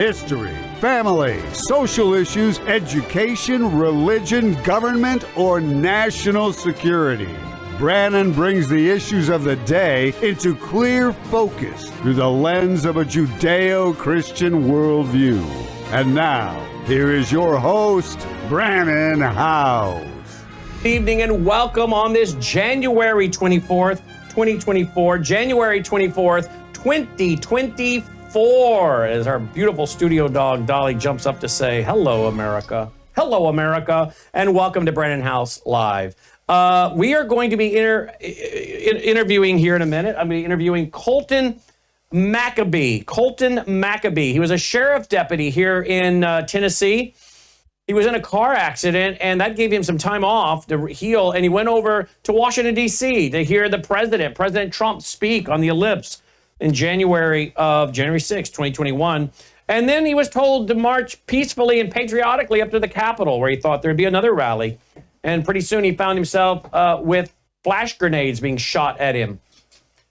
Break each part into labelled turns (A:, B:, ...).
A: history, family, social issues, education, religion, government, or national security. Brannon brings the issues of the day into clear focus through the lens of a Judeo-Christian worldview. And now, here is your host, Brannon Howes.
B: Good evening and welcome on this January 24th, 2024. January 24th, 2024. As our beautiful studio dog, Dolly, jumps up to say, hello, America. Hello, America. And welcome to Brannon Howes Live. We are going to be interviewing here in a minute. I'm going to be interviewing Colton Mcabee. Colton Mcabee. He was a sheriff deputy here in Tennessee. He was in a car accident, and that gave him some time off to heal, and he went over to Washington, D.C. to hear the President Trump, speak on the ellipse in January 6, 2021. And then he was told to march peacefully and patriotically up to the Capitol, where he thought there'd be another rally. And pretty soon he found himself with flash grenades being shot at him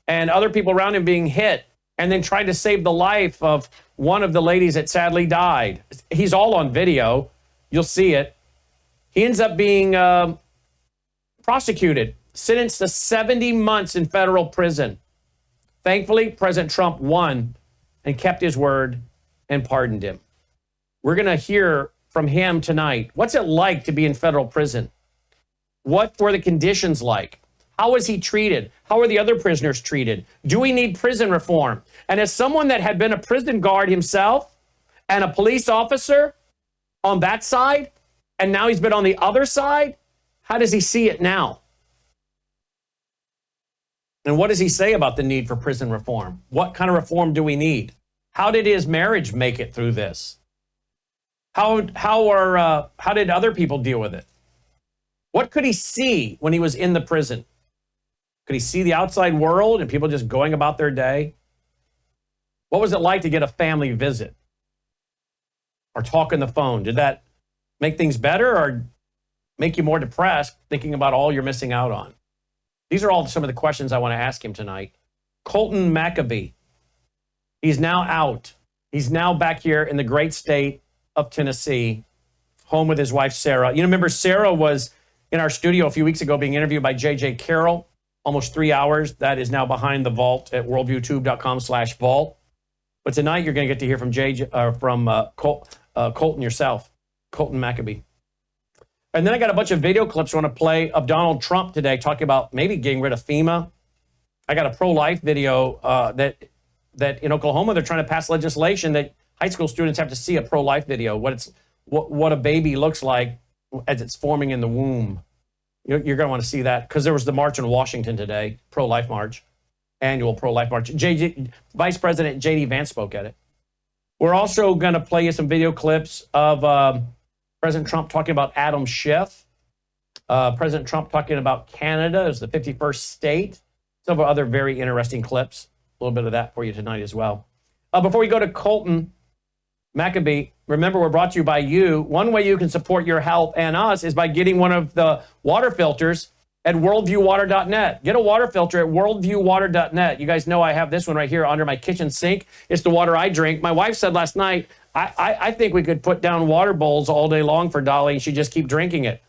B: and other people around him being hit, and then tried to save the life of one of the ladies that sadly died. He's all on video. You'll see it. He ends up being prosecuted, sentenced to 70 months in federal prison. Thankfully, President Trump won and kept his word and pardoned him. We're going to hear from him tonight. What's it like to be in federal prison? What were the conditions like? How was he treated? How are the other prisoners treated? Do we need prison reform? And as someone that had been a prison guard himself and a police officer on that side, and now he's been on the other side, how does he see it now? And what does he say about the need for prison reform? What kind of reform do we need? How did his marriage make it through this? How did other people deal with it? What could he see when he was in the prison? Could he see the outside world and people just going about their day? What was it like to get a family visit or talk on the phone? Did that make things better or make you more depressed thinking about all you're missing out on? These are all some of the questions I want to ask him tonight. Colton Mcabee. He's now out. He's now back here in the great state of Tennessee, home with his wife, Sarah. You remember Sarah was in our studio a few weeks ago being interviewed by J.J. Carroll, almost 3 hours. That is now behind the vault at worldviewtube.com/vault. But tonight you're going to get to hear from Colton yourself, Colton Mcabee. And then I got a bunch of video clips I want to play of Donald Trump today talking about maybe getting rid of FEMA. I got a pro-life video that in Oklahoma, they're trying to pass legislation that high school students have to see a pro-life video, what a baby looks like as it's forming in the womb. You're going to want to see that because there was the march in Washington today, pro-life march, annual pro-life march. Vice President J.D. Vance spoke at it. We're also going to play you some video clips of President Trump talking about Adam Schiff. President Trump talking about Canada as the 51st state. Several other very interesting clips. A little bit of that for you tonight as well. Before we go to Colton Mcabee, remember we're brought to you by you. One way you can support your health and us is by getting one of the water filters at worldviewwater.net. Get a water filter at worldviewwater.net. You guys know I have this one right here under my kitchen sink. It's the water I drink. My wife said last night, I think we could put down water bowls all day long for Dolly and she'd just keep drinking it.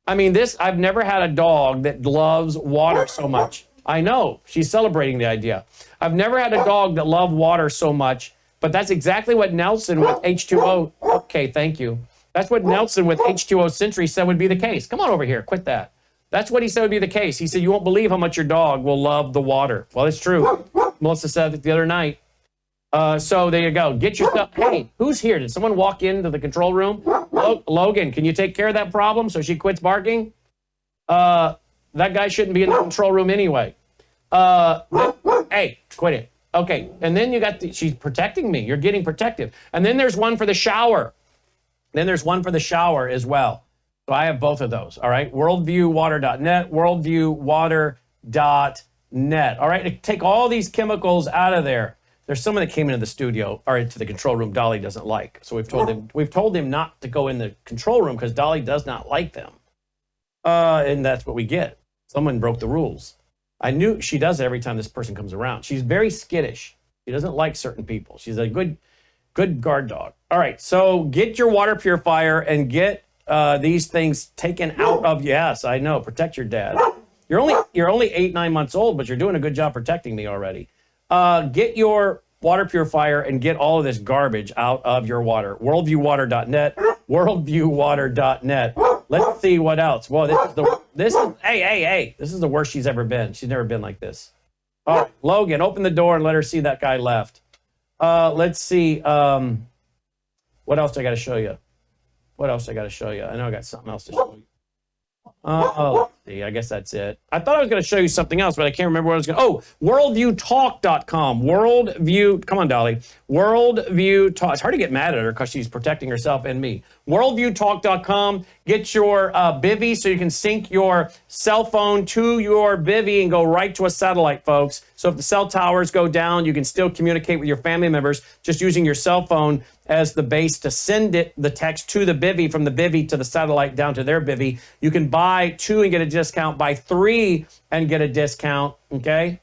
B: I mean, I've never had a dog that loves water so much. I know, she's celebrating the idea. I've never had a dog that loved water so much, but that's exactly what Nelson with H2O, okay, thank you. That's what Nelson with H2O Century said would be the case. Come on over here, quit that. That's what he said would be the case. He said, you won't believe how much your dog will love the water. Well, it's true. Melissa said it the other night. So there you go. Get yourself, hey, who's here? Did someone walk into the control room? Logan, can you take care of that problem so she quits barking? That guy shouldn't be in the control room anyway. Hey, quit it. Okay, and then you got she's protecting me. You're getting protective. And then there's one for the shower. Then there's one for the shower as well. So I have both of those, all right? Worldviewwater.net, worldviewwater.net. All right, to take all these chemicals out of there. There's someone that came into the studio or into the control room Dolly doesn't like. So we've told him not to go in the control room because Dolly does not like them. And that's what we get. Someone broke the rules. I knew she does it every time this person comes around. She's very skittish. She doesn't like certain people. She's a good, Good guard dog. All right, so get your water purifier and get these things taken out of. Yes, I know. Protect your dad. You're only 8-9 months old, but you're doing a good job protecting me already. Get your water purifier and get all of this garbage out of your water. Worldviewwater.net. Worldviewwater.net. Let's see what else. Well, this is hey. This is the worst she's ever been. She's never been like this. All right, Logan, open the door and let her see that guy left. Let's see. What else I got to show you? I know I got something else to show you. Let's see. I guess that's it. I thought I was going to show you something else, but I can't remember what I was going to. Oh, worldviewtalk.com. Worldview. Come on, Dolly. Worldview Talk. It's hard to get mad at her because she's protecting herself and me. Worldviewtalk.com. Get your bivvy so you can sync your cell phone to your bivvy and go right to a satellite, folks. So if the cell towers go down, you can still communicate with your family members just using your cell phone as the base to send the text to the bivvy, from the bivvy to the satellite down to their bivvy. You can buy 2 and get a discount, buy 3 and get a discount, okay?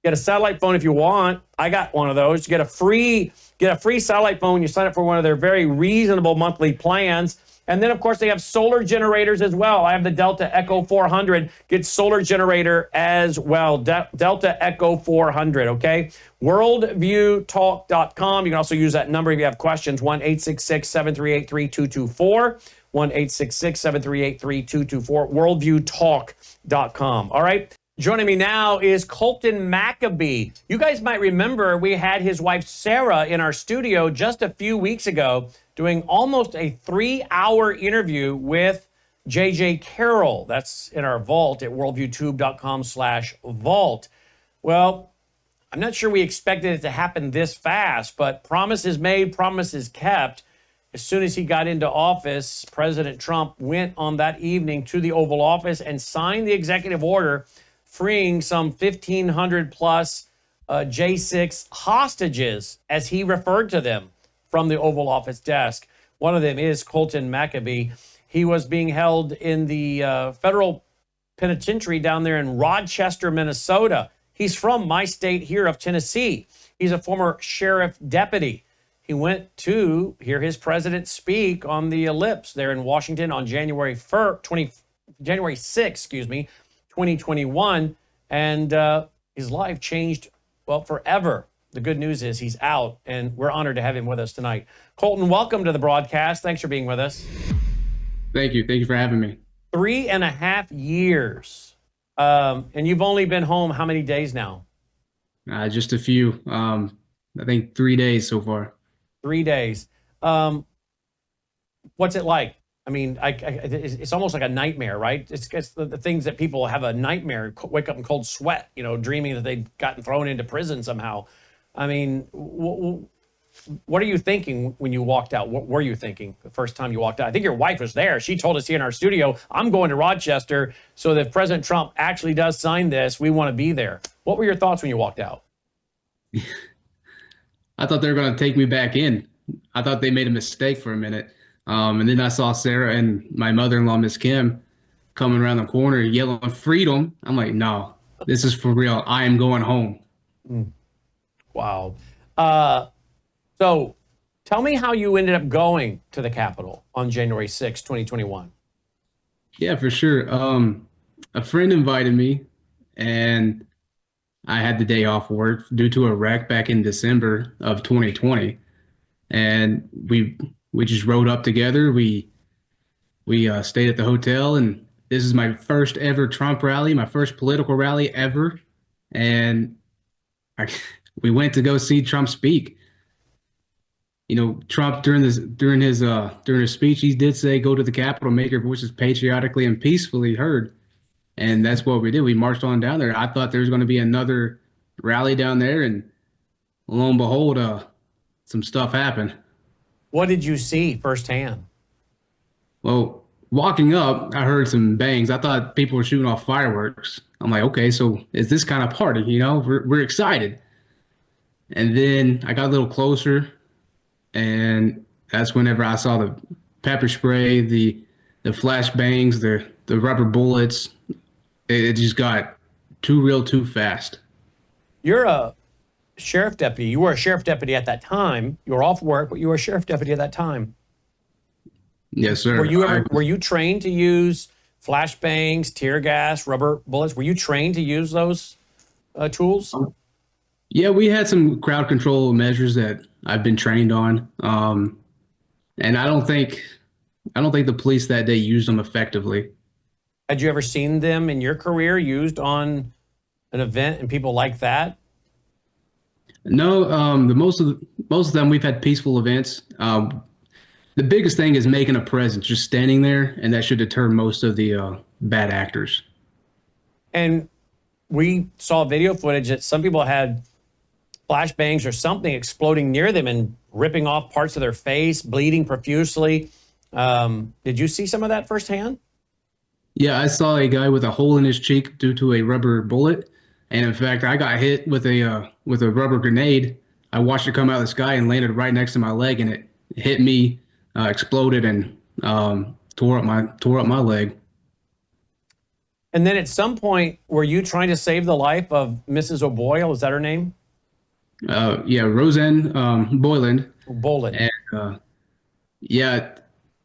B: Get a satellite phone if you want. I got one of those. Get a free satellite phone. You sign up for one of their very reasonable monthly plans. And then, of course, they have solar generators as well. I have the Delta Echo 400. Get solar generator as well. Delta Echo 400, okay? Worldviewtalk.com. You can also use that number if you have questions. 1-866-738-3224. 1-866-738-3224. Worldviewtalk.com. All right? Joining me now is Colton Mcabee. You guys might remember we had his wife Sarah in our studio just a few weeks ago doing almost a 3-hour interview with JJ Carroll. That's in our vault at worldviewtube.com/vault. Well, I'm not sure we expected it to happen this fast, but promises made, promises kept. As soon as he got into office, President Trump went on that evening to the Oval Office and signed the executive order freeing some 1,500 plus J6 hostages, as he referred to them, from the Oval Office desk. One of them is Colton Mcabee. He was being held in the federal penitentiary down there in Rochester, Minnesota. He's from my state here of Tennessee. He's a former sheriff deputy. He went to hear his president speak on the ellipse there in Washington on January 6th, 2021, and his life changed, well, forever. The good news is he's out, and we're honored to have him with us tonight. Colton, welcome to the broadcast. Thanks for being with us.
C: Thank you. Thank you for having me.
B: 3.5 years. And you've only been home how many days now?
C: Just a few. I think 3 days so far.
B: 3 days. What's it like? I mean, it's almost like a nightmare, right? It's the things that people have a nightmare, wake up in cold sweat, dreaming that they'd gotten thrown into prison somehow. I mean, what are you thinking when you walked out? What were you thinking the first time you walked out? I think your wife was there. She told us here in our studio, I'm going to Rochester, so that if President Trump actually does sign this, we want to be there. What were your thoughts when you walked out?
C: I thought they were going to take me back in. I thought they made a mistake for a minute. And then I saw Sarah and my mother-in-law, Miss Kim, coming around the corner yelling freedom. I'm like, no, this is for real. I am going home.
B: Wow. So tell me how you ended up going to the Capitol on January 6, 2021.
C: Yeah, for sure. A friend invited me, and I had the day off work due to a wreck back in December of 2020. And we just rode up together. We stayed at the hotel, and this is my first ever Trump rally, my first political rally ever. And we went to go see Trump speak. Trump during his speech, he did say, "Go to the Capitol, make your voices patriotically and peacefully heard." And that's what we did. We marched on down there. I thought there was going to be another rally down there, and lo and behold, some stuff happened.
B: What did you see firsthand?
C: Well, walking up, I heard some bangs. I thought people were shooting off fireworks. I'm like, okay, so it's this kind of party, we're excited. And then I got a little closer, and that's whenever I saw the pepper spray, the flash bangs, the rubber bullets. It just got too real too fast.
B: You're a sheriff deputy. You were a sheriff deputy at that time. You were off work, but you were a sheriff deputy at that time.
C: Yes, sir.
B: Were you trained to use flashbangs, tear gas, rubber bullets? Were you trained to use those tools?
C: Yeah, we had some crowd control measures that I've been trained on. And I don't think the police that day used them effectively.
B: Had you ever seen them in your career used on an event and people like that?
C: No, most of them we've had peaceful events. The biggest thing is making a presence, just standing there, and that should deter most of the bad actors.
B: And we saw video footage that some people had flashbangs or something exploding near them and ripping off parts of their face, bleeding profusely. Did you see some of that firsthand?
C: Yeah, I saw a guy with a hole in his cheek due to a rubber bullet, and in fact, I got hit with a rubber grenade. I watched it come out of the sky and landed right next to my leg, and it hit me, exploded, and tore up my leg.
B: And then at some point, were you trying to save the life of Mrs. O'Boyle? Is that her name?
C: Yeah, Roseanne Boyland.
B: Boland.
C: And yeah,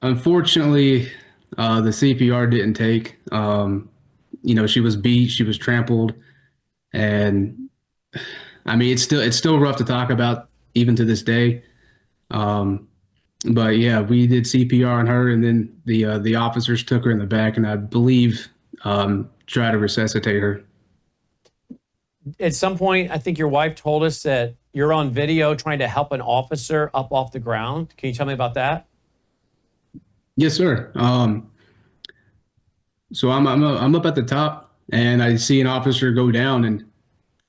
C: unfortunately, the CPR didn't take. She was beat, she was trampled, and I mean, it's still rough to talk about even to this day. But yeah, we did CPR on her, and then the officers took her in the back, and I believe tried to resuscitate her.
B: At some point, I think your wife told us that you're on video trying to help an officer up off the ground. Can you tell me about that?
C: Yes, sir. So I'm up at the top, and I see an officer go down, and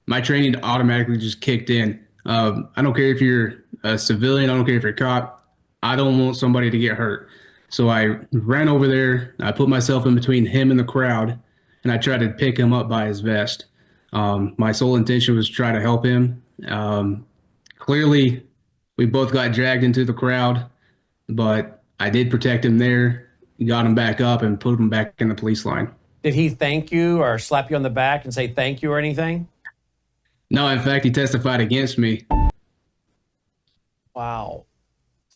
C: my training automatically just kicked in. I don't care if you're a civilian. I don't care if you're a cop. I don't want somebody to get hurt. So I ran over there. I put myself in between him and the crowd, and I tried to pick him up by his vest. My sole intention was to try to help him. Clearly, we both got dragged into the crowd, but I did protect him there, got him back up, and put him back in the police line.
B: Did he thank you or slap you on the back and say thank you or anything?
C: No, in fact, he testified against me.
B: Wow.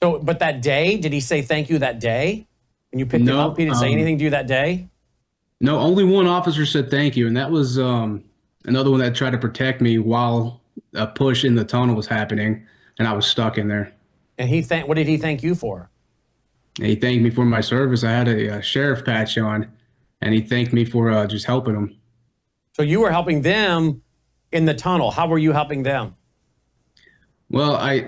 B: So, but that day, did he say thank you that day? When you picked him up, he didn't say anything to you that day?
C: No, only one officer said thank you, and that was another one that tried to protect me while a push in the tunnel was happening, and I was stuck in there.
B: And what did he thank you for?
C: And he thanked me for my service. I had a sheriff patch on, and he thanked me for just helping him.
B: So you were helping them in the tunnel. How were you helping them?
C: Well, a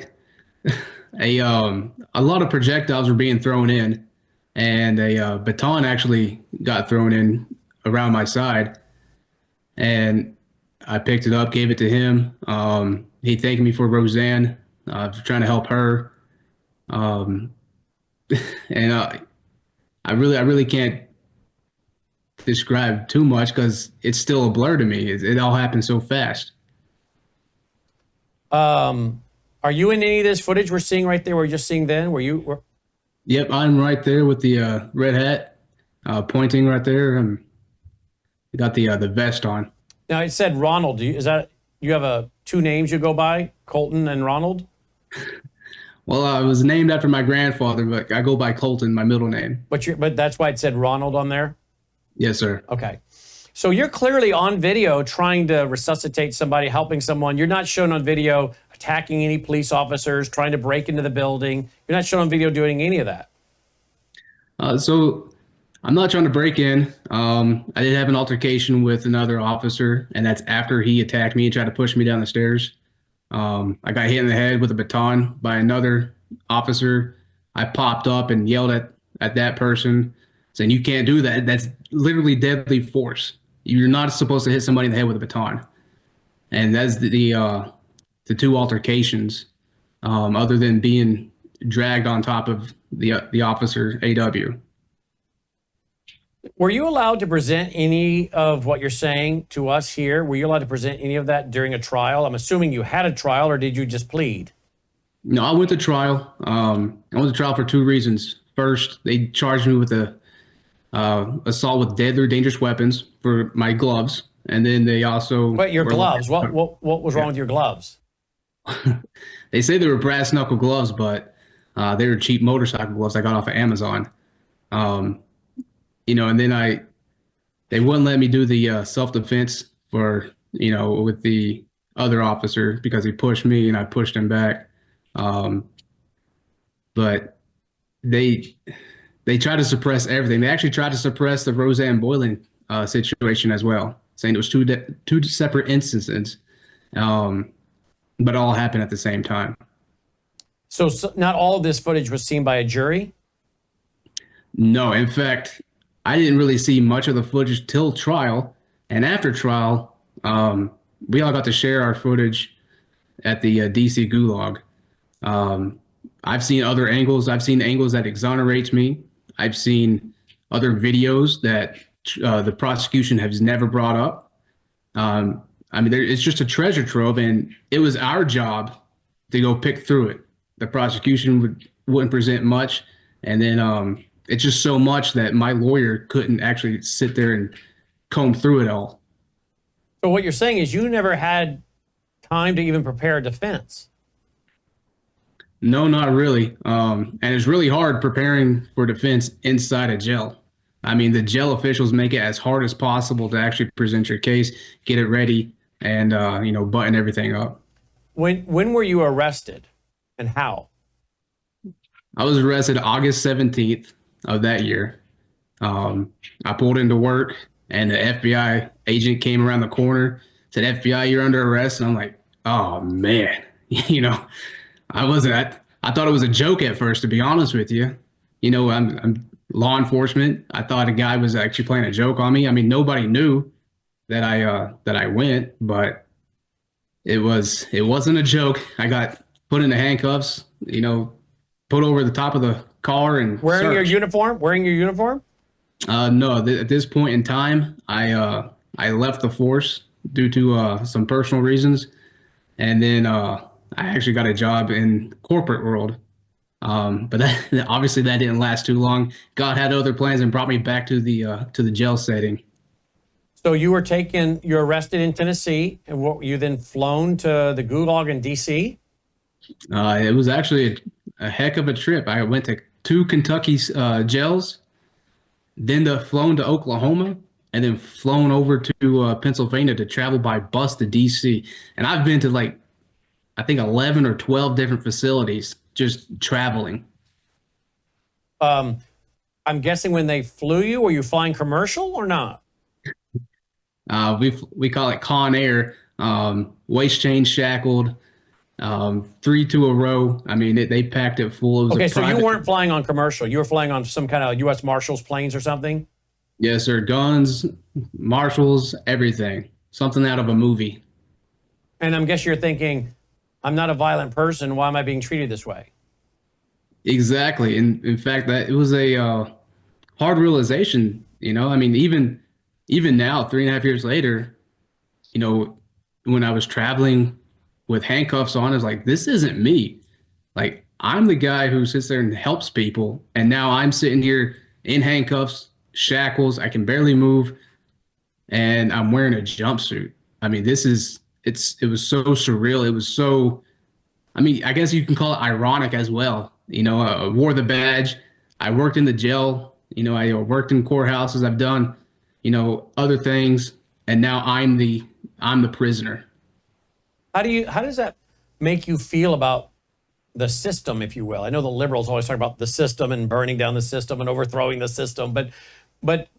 C: lot of projectiles were being thrown in, and a baton actually got thrown in around my side, and I picked it up, gave it to him. He thanked me for Roseanne, for trying to help her. And I really can't describe too much because it's still a blur to me. It all happened so fast.
B: Are you in any of this footage we're seeing right there? We're just seeing then.
C: Yep, I'm right there with the red hat, pointing right there, and got the vest on.
B: Now it said Ronald. You have two names you go by, Colton and Ronald?
C: Well, I was named after my grandfather, but I go by Colton, my middle name.
B: But that's why it said Ronald on there?
C: Yes, sir.
B: Okay. So you're clearly on video trying to resuscitate somebody, helping someone. You're not shown on video attacking any police officers, trying to break into the building. You're not shown on video doing any of that.
C: So I'm not trying to break in. I did have an altercation with another officer, and that's after he attacked me and tried to push me down the stairs. I got hit in the head with a baton by another officer. I popped up and yelled at that person, saying, "You can't do that. That's literally deadly force. You're not supposed to hit somebody in the head with a baton." And that's the two altercations, other than being dragged on top of the officer AW.
B: Were you allowed to present any of what you're saying to us here? Were you allowed to present any of that during a trial? I'm assuming you had a trial, or did you just plead?
C: No, I went to trial. I went to trial for two reasons. First, they charged me with assault with deadly or dangerous weapons for my gloves, and then they also.
B: But your gloves. What was wrong with your gloves?
C: They say they were brass knuckle gloves, but they were cheap motorcycle gloves I got off of Amazon. Um, and then they wouldn't let me do the self-defense for, with the other officer because he pushed me and I pushed him back. Um, but they they try to suppress everything. They actually tried to suppress the Roseanne Boylan situation as well, saying it was two separate instances, um, but all happened at the same time.
B: So not all of this footage was seen by a jury?
C: No, in fact, I didn't really see much of the footage till trial, and after trial, we all got to share our footage at the DC Gulag. Um, I've seen other angles. I've seen angles that exonerates me. I've seen other videos that the prosecution has never brought up. It's just a treasure trove, and it was our job to go pick through it. The prosecution wouldn't present much, and then it's just so much that my lawyer couldn't actually sit there and comb through it all.
B: So what you're saying is you never had time to even prepare a defense.
C: No, not really. And it's really hard preparing for defense inside a jail. I mean, the jail officials make it as hard as possible to actually present your case, get it ready, and button everything up.
B: When were you arrested, and how?
C: I was arrested August 17th of that year. I pulled into work, and the FBI agent came around the corner, said, "FBI, you're under arrest." And I'm like, "Oh man," I thought it was a joke at first, to be honest with you. I'm law enforcement. I thought a guy was actually playing a joke on me. I mean, nobody knew that I went, but it wasn't a joke. I got put into handcuffs, put over the top of the car and
B: Wearing
C: searched.
B: your uniform?
C: No, at this point in time, I left the force due to some personal reasons, and then I actually got a job in corporate world. But obviously that didn't last too long. God had other plans and brought me back to the jail setting.
B: So you're arrested in Tennessee, and you then flown to the Gulag in DC?
C: It was actually a heck of a trip. I went to two Kentucky jails, then flown to Oklahoma, and then flown over to Pennsylvania to travel by bus to DC. And I've been to I think 11 or 12 different facilities just traveling.
B: I'm guessing when they flew you, were you flying commercial or not?
C: We call it Con Air, waist chain shackled, 3 to a row. I mean, they packed it full. It was
B: okay, so you weren't flying on commercial. You were flying on some kind of U.S. Marshals planes or something?
C: Yes, sir. Guns, marshals, everything. Something out of a movie.
B: And I'm guessing you're thinking, I'm not a violent person. Why am I being treated this way?
C: Exactly. And in fact, that it was a hard realization. I mean, even now, 3.5 years later, when I was traveling with handcuffs on, I was like, this isn't me. Like, I'm the guy who sits there and helps people, and now I'm sitting here in handcuffs, shackles. I can barely move, and I'm wearing a jumpsuit. I mean, it was so surreal. It was so, I mean, I guess you can call it ironic as well. I wore the badge. I worked in the jail. I worked in courthouses. I've done, other things. And now I'm the prisoner.
B: How does that make you feel about the system, if you will? I know the liberals always talk about the system and burning down the system and overthrowing the system, but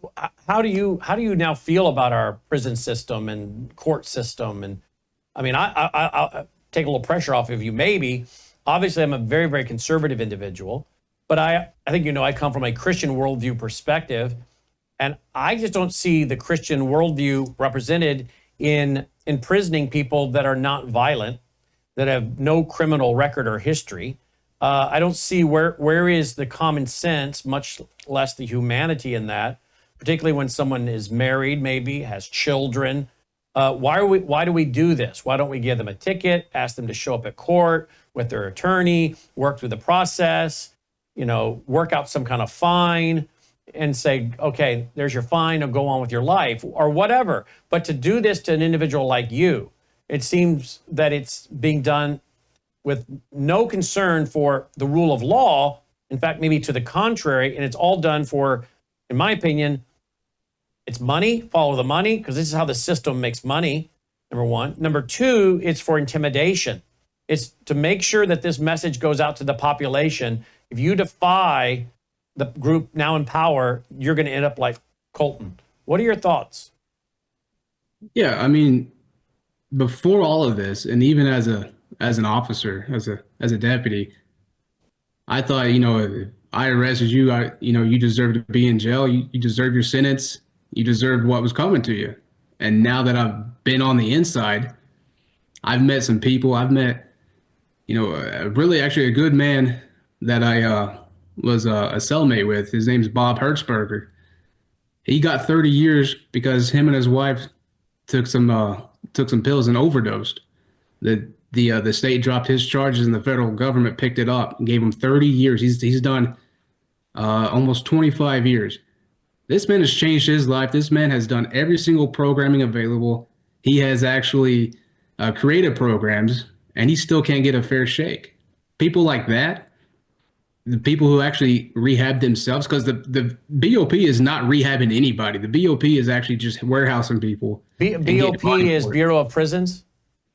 B: how do you now feel about our prison system and court system? And I mean, I'll take a little pressure off of you. Maybe, obviously, I'm a very, very conservative individual, but I think I come from a Christian worldview perspective, and I just don't see the Christian worldview represented in imprisoning people that are not violent, that have no criminal record or history. I don't see where is the common sense, much less the humanity in that, particularly when someone is married, maybe has children. Why do we do this? Why don't we give them a ticket, ask them to show up at court with their attorney, work through the process, work out some kind of fine and say, okay, there's your fine, or go on with your life or whatever. But to do this to an individual like you, it seems that it's being done with no concern for the rule of law. In fact, maybe to the contrary, and it's all done for, in my opinion, it's money, follow the money, because this is how the system makes money, number one. Number two, it's for intimidation. It's to make sure that this message goes out to the population. If you defy the group now in power, you're going to end up like Colton. What are your thoughts?
C: Yeah, I memean, before all of this, and even as an officer, as a deputy, I thought, if I arrested you, you deserve to be in jail. You deserve your sentence. You deserve what was coming to you. And now that I've been on the inside, I've met some people. I've met, really actually a good man that I was a cellmate with. His name's Bob Hertzberger. He got 30 years because him and his wife took some pills and overdosed. The state dropped his charges and the federal government picked it up and gave him 30 years. He's done almost 25 years. This man has changed his life. This man has done every single programming available. He has actually created programs, and he still can't get a fair shake. People like that, the people who actually rehab themselves, because the BOP is not rehabbing anybody. The BOP is actually just warehousing people.
B: BOP is Bureau of Prisons?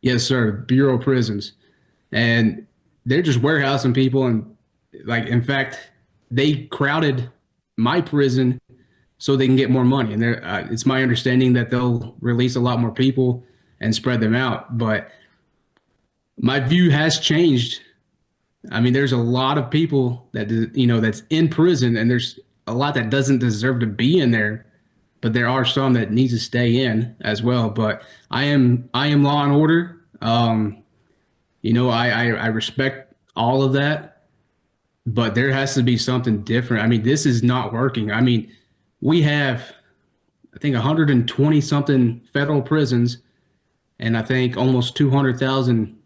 C: Yes, sir. Bureau of Prisons. And they're just warehousing people. And in fact, they crowded my prison so they can get more money. And it's my understanding that they'll release a lot more people and spread them out. But my view has changed. I mean, there's a lot of people that, that's in prison, and there's a lot that doesn't deserve to be in there. But there are some that need to stay in as well. But I am law and order. I respect all of that, but there has to be something different. I mean, this is not working. I mean, we have, I think, 120 something federal prisons, and I think almost 200,000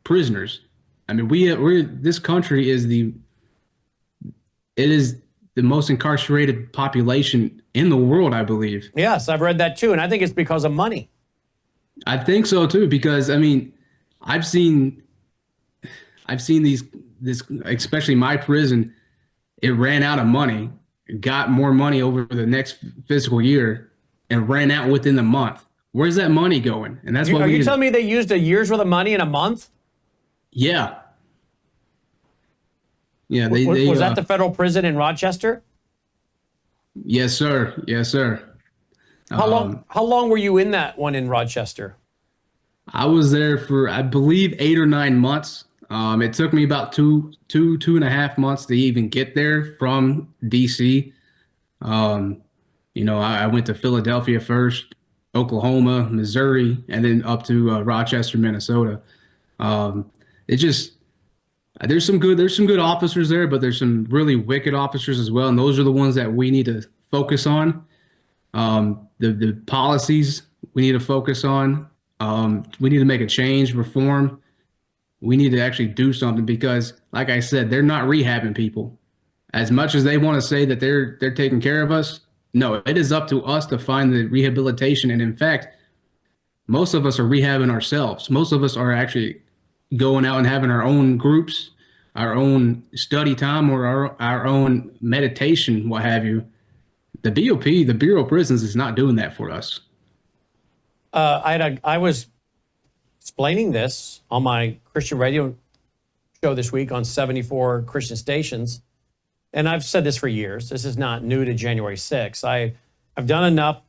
C: prisoners. I mean, this country is the most incarcerated population in the world, I believe.
B: Yes, I've read that too, and I think it's because of money.
C: I think so too, because I mean, I've seen this, especially my prison, it ran out of money, got more money over the next fiscal year, and ran out within the month. Where's that money going? And that's what
B: are you telling me they used a year's worth of money in a month?
C: Yeah. Yeah.
B: Was that the federal prison in Rochester?
C: Yes, sir. Yes, sir.
B: How long were you in that one in Rochester?
C: I was there for, I believe, 8 or 9 months. It took me about two and a half months to even get there from DC. I went to Philadelphia first, Oklahoma, Missouri, and then up to Rochester, Minnesota. There's some good officers there, but there's some really wicked officers as well, and those are the ones that we need to focus on. The policies we need to focus on. We need to make a change, reform. We need to actually do something because, like I said, they're not rehabbing people. As much as they want to say that they're taking care of us, no, it is up to us to find the rehabilitation. And in fact, most of us are rehabbing ourselves. Most of us are actually going out and having our own groups, our own study time, or our own meditation, what have you. The BOP, the Bureau of Prisons, is not doing that for us.
B: I was explaining this on my Christian radio show this week on 74 Christian stations. And I've said this for years. This is not new to January 6th. I've done enough,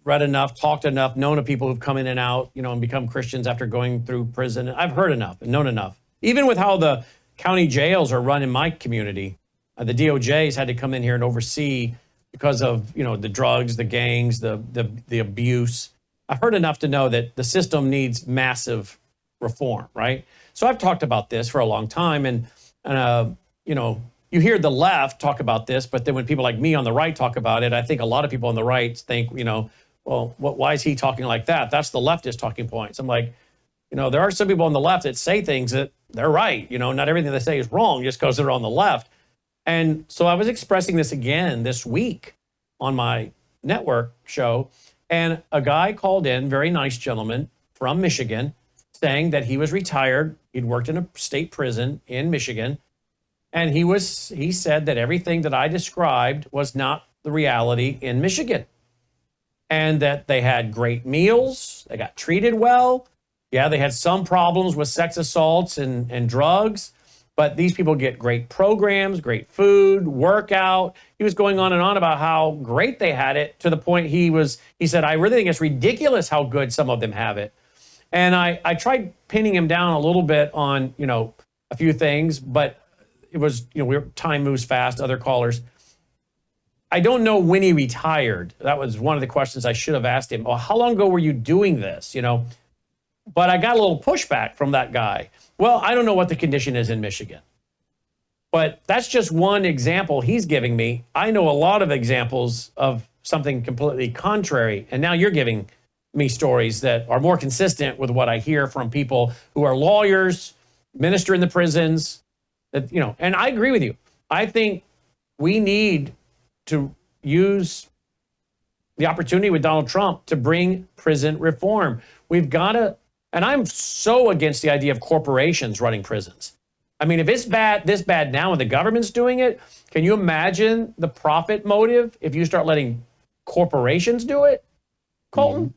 B: read enough, talked enough, known of people who've come in and out, and become Christians after going through prison. I've heard enough and known enough. Even with how the county jails are run in my community, the DOJ's had to come in here and oversee because of, the drugs, the gangs, the abuse. I've heard enough to know that the system needs massive reform, right? So I've talked about this for a long time, and you hear the left talk about this, but then when people like me on the right talk about it, I think a lot of people on the right think, well, why is he talking like that? That's the leftist talking points. I'm like, there are some people on the left that say things that they're right. Not everything they say is wrong just because they're on the left. And so I was expressing this again this week on my network show, and a guy called in, very nice gentleman from Michigan, saying that he was retired. He'd worked in a state prison in Michigan. And he said that everything that I described was not the reality in Michigan. And that they had great meals, they got treated well. Yeah, they had some problems with sex assaults and drugs, but these people get great programs, great food, workout. He was going on and on about how great they had it, to the point he said, I really think it's ridiculous how good some of them have it. And I tried pinning him down a little bit on, a few things, but it was, time moves fast, other callers. I don't know when he retired. That was one of the questions I should have asked him. Well, how long ago were you doing this? But I got a little pushback from that guy. Well, I don't know what the condition is in Michigan. But that's just one example he's giving me. I know a lot of examples of something completely contrary. And now you're giving me stories that are more consistent with what I hear from people who are lawyers, minister in the prisons, and I agree with you. I think we need to use the opportunity with Donald Trump to bring prison reform. We've got to, and I'm so against the idea of corporations running prisons. I mean, if it's this bad now and the government's doing it, can you imagine the profit motive if you start letting corporations do it? Colton?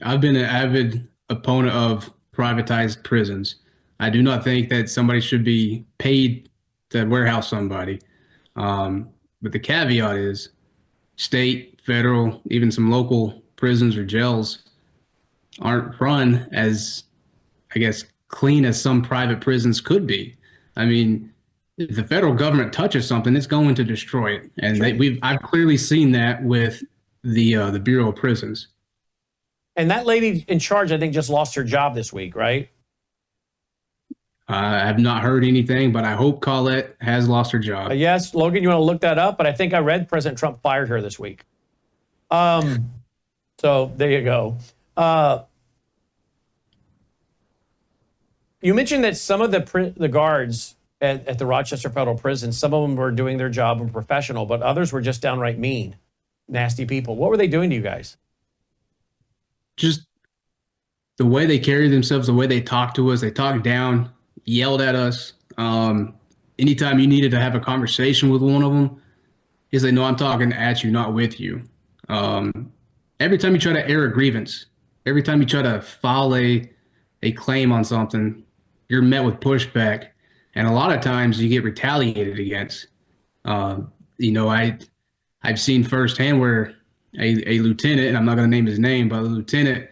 C: I've been an avid opponent of privatized prisons. I do not think that somebody should be paid to warehouse somebody. But the caveat is state, federal, even some local prisons or jails aren't run as, I guess, clean as some private prisons could be. I mean, if the federal government touches something, it's going to destroy it. And I've clearly seen that with the Bureau of Prisons.
B: And that lady in charge, I think, just lost her job this week, right?
C: I have not heard anything, but I hope Colette has lost her job.
B: Yes, Logan, you want to look that up? But I think I read President Trump fired her this week. So there you go. You mentioned that some of the guards at the Rochester Federal Prison, some of them were doing their job and professional, but others were just downright mean, nasty people. What were they doing to you guys?
C: Just the way they carry themselves, the way they talk to us, they talk down, yelled at us. Anytime you needed to have a conversation with one of them, he's like, no, I'm talking at you, not with you. Every time you try to air a grievance, every time you try to file a claim on something, you're met with pushback. And a lot of times you get retaliated against. I've seen firsthand where a lieutenant, and I'm not going to name his name, but a lieutenant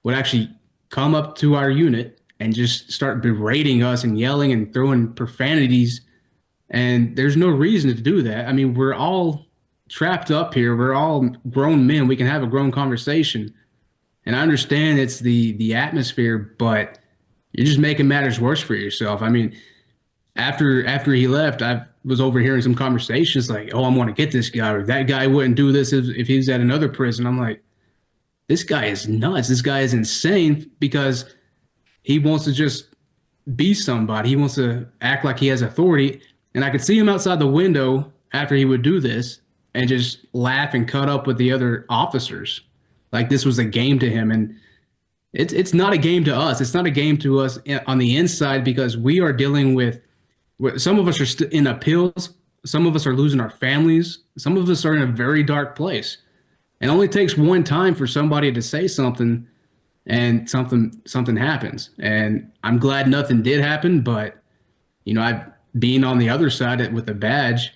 C: would actually come up to our unit and just start berating us and yelling and throwing profanities. And there's no reason to do that. I mean, we're all trapped up here. We're all grown men. We can have a grown conversation. And I understand it's the atmosphere, but you're just making matters worse for yourself. I mean, after he left, I was overhearing some conversations like, oh, I want to get this guy, or that guy wouldn't do this if he was at another prison. I'm like, this guy is nuts. This guy is insane because he wants to just be somebody. He wants to act like he has authority. And I could see him outside the window after he would do this and just laugh and cut up with the other officers. Like this was a game to him. And it's not a game to us. It's not a game to us on the inside because we are dealing with some of us are in appeals. Some of us are losing our families. Some of us are in a very dark place. It only takes one time for somebody to say something and something happens. And I'm glad nothing did happen, but being on the other side with a badge,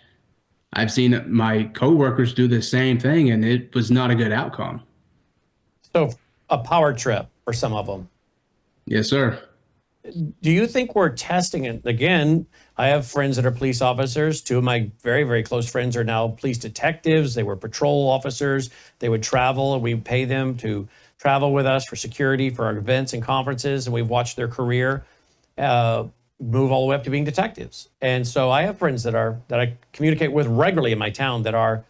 C: I've seen my coworkers do the same thing, and it was not a good outcome.
B: So a power trip for some of them.
C: Yes, sir.
B: Do you think we're testing it? Again, I have friends that are police officers. Two of my very, very close friends are now police detectives. They were patrol officers. They would travel, and we pay them to travel with us for security for our events and conferences, and we've watched their career move all the way up to being detectives. And so I have friends that I communicate with regularly in my town that are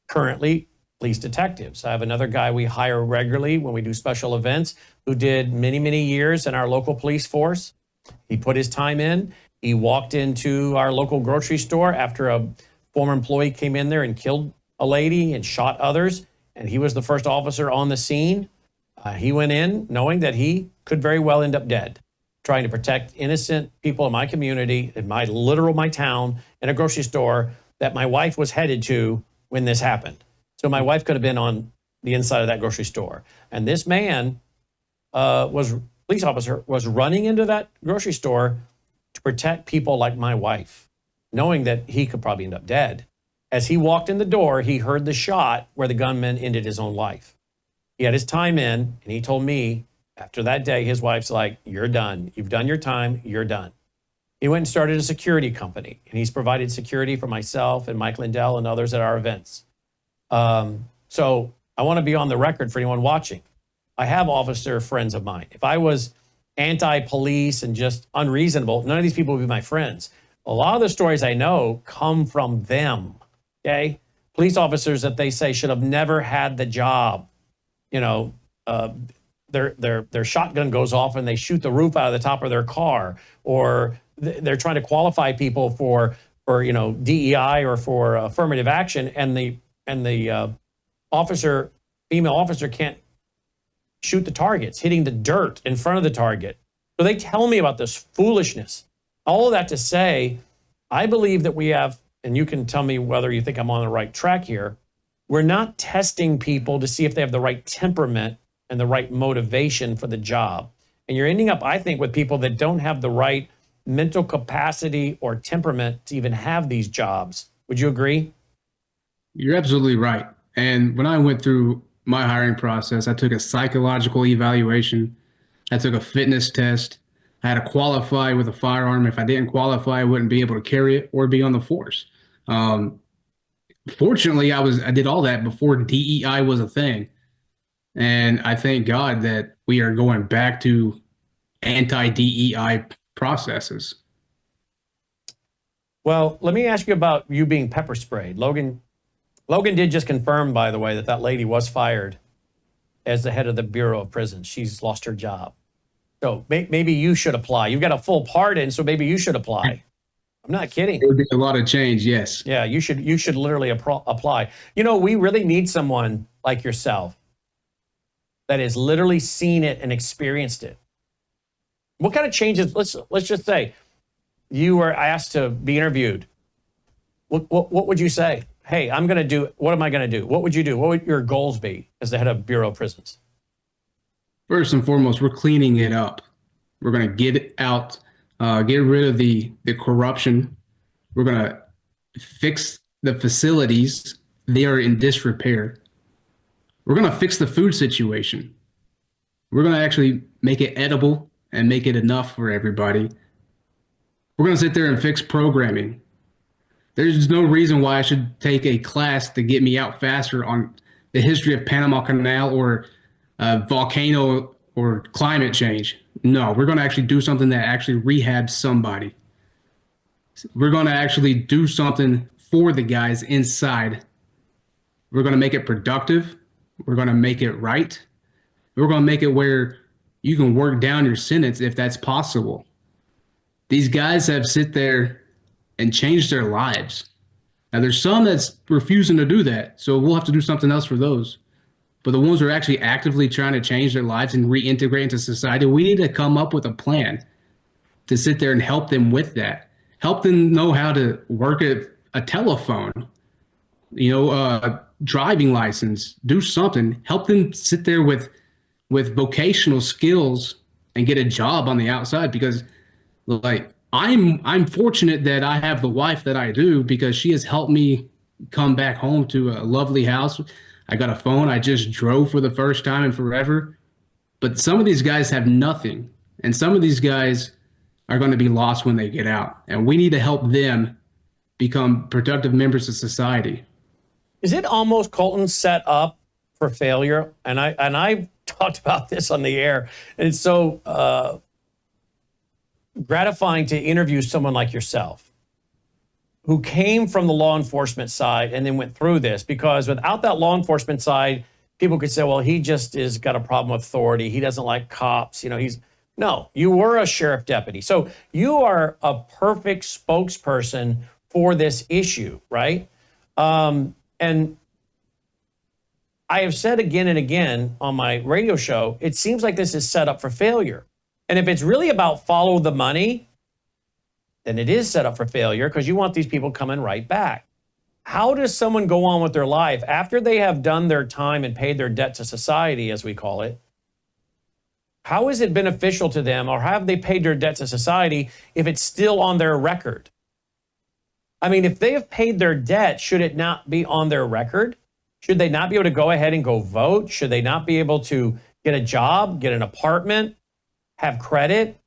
B: currently police detectives. I have another guy we hire regularly when we do special events who did many, many years in our local police force. He put his time in. He walked into our local grocery store after a former employee came in there and killed a lady and shot others, and he was the first officer on the scene. He went in knowing that he could very well end up dead trying to protect innocent people in my community, in my town, in a grocery store that my wife was headed to when this happened. So my wife could have been on the inside of that grocery store. And this man police officer was running into that grocery store to protect people like my wife, knowing that he could probably end up dead. As he walked in the door, he heard the shot where the gunman ended his own life. He had his time in, and he told me after that day, his wife's like, "You're done. You've done your time. You're done." He went and started a security company, and he's provided security for myself and Mike Lindell and others at our events. So I want to be on the record for anyone watching. I have officer friends of mine. If I was anti-police and just unreasonable, none of these people would be my friends. A lot of the stories I know come from them, okay? Police officers that they say should have never had the job. You know, their shotgun goes off and they shoot the roof out of the top of their car, or they're trying to qualify people for DEI or for affirmative action, and the female officer can't shoot the targets, hitting the dirt in front of the target. So they tell me about this foolishness. All of that to say, I believe that we have, and you can tell me whether you think I'm on the right track here, we're not testing people to see if they have the right temperament and the right motivation for the job. And you're ending up, I think, with people that don't have the right mental capacity or temperament to even have these jobs. Would you agree?
C: You're absolutely right. And when I went through my hiring process, I took a psychological evaluation. I took a fitness test. I had to qualify with a firearm. If I didn't qualify, I wouldn't be able to carry it or be on the force. Fortunately, I did all that before DEI was a thing. And I thank God that we are going back to anti-DEI processes.
B: Well, let me ask you about you being pepper sprayed. Logan did just confirm, by the way, that lady was fired as the head of the Bureau of Prisons. She's lost her job. So maybe you should apply. You've got a full pardon, so maybe you should apply. I'm not kidding.
C: There would be a lot of change, yes.
B: Yeah, you should literally apply. You know, we really need someone like yourself that has literally seen it and experienced it. What kind of changes? Let's just say you were asked to be interviewed. What would you say? Hey, what am I going to do? What would you do? What would your goals be as the head of Bureau of Prisons?
C: First and foremost, we're cleaning it up. We're going to get it out, get rid of the corruption. We're going to fix the facilities. They are in disrepair. We're going to fix the food situation. We're going to actually make it edible and make it enough for everybody. We're going to sit there and fix programming. There's no reason why I should take a class to get me out faster on the history of Panama Canal or volcano or climate change. No, we're going to actually do something that actually rehabs somebody. We're going to actually do something for the guys inside. We're going to make it productive. We're going to make it right. We're going to make it where you can work down your sentence if that's possible. These guys have sit there and changed their lives. Now, there's some that's refusing to do that, so we'll have to do something else for those. But the ones who are actually actively trying to change their lives and reintegrate into society, we need to come up with a plan to sit there and help them with that. Help them know how to work a telephone, driving license, do something. Help them sit there with vocational skills and get a job on the outside, because like I'm fortunate that I have the wife that I do, because she has helped me come back home to a lovely house. I got a phone. I just drove for the first time in forever. But some of these guys have nothing. And some of these guys are going to be lost when they get out. And we need to help them become productive members of society.
B: Is it almost, Colton, set up for failure? And I've talked about this on the air. And it's so gratifying to interview someone like yourself, who came from the law enforcement side and then went through this, because without that law enforcement side, people could say, well, he just is got a problem with authority. He doesn't like cops. No, you were a sheriff deputy. So you are a perfect spokesperson for this issue, right? And I have said again and again on my radio show, it seems like this is set up for failure. And if it's really about follow the money, then it is set up for failure because you want these people coming right back. How does someone go on with their life after they have done their time and paid their debt to society, as we call it? How is it beneficial to them, or have they paid their debt to society if it's still on their record? I mean, if they have paid their debt, should it not be on their record? Should they not be able to go ahead and go vote? Should they not be able to get a job, get an apartment, have credit?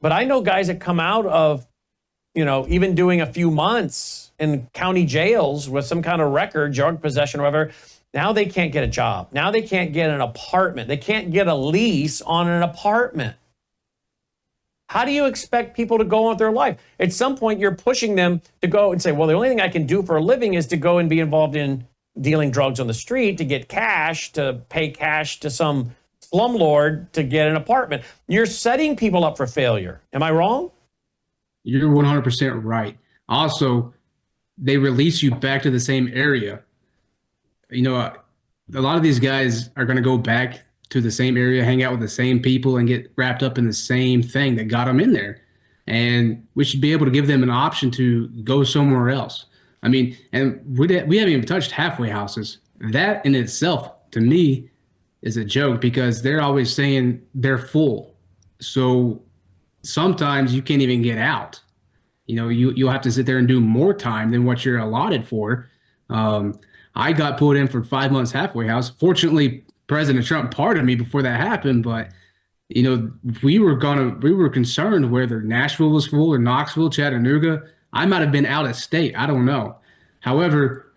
B: But I know guys that come out of, even doing a few months in county jails with some kind of record, drug possession or whatever. Now they can't get a job. Now they can't get an apartment. They can't get a lease on an apartment. How do you expect people to go on with their life? At some point, you're pushing them to go and say, well, the only thing I can do for a living is to go and be involved in dealing drugs on the street to get cash, to pay cash to some slumlord to get an apartment. You're setting people up for failure. Am I wrong?
C: You're 100% right. Also, they release you back to the same area. A lot of these guys are going to go back to the same area, hang out with the same people, and get wrapped up in the same thing that got them in there. And we should be able to give them an option to go somewhere else. I mean, and we haven't even touched halfway houses. That in itself, to me, is a joke because they're always saying they're full. So sometimes you can't even get out. You'll have to sit there and do more time than what you're allotted for. I got put in for 5 months halfway house. Fortunately, President Trump pardoned me before that happened, but we were concerned whether Nashville was full or Knoxville, Chattanooga. I might have been out of state. I don't know. However,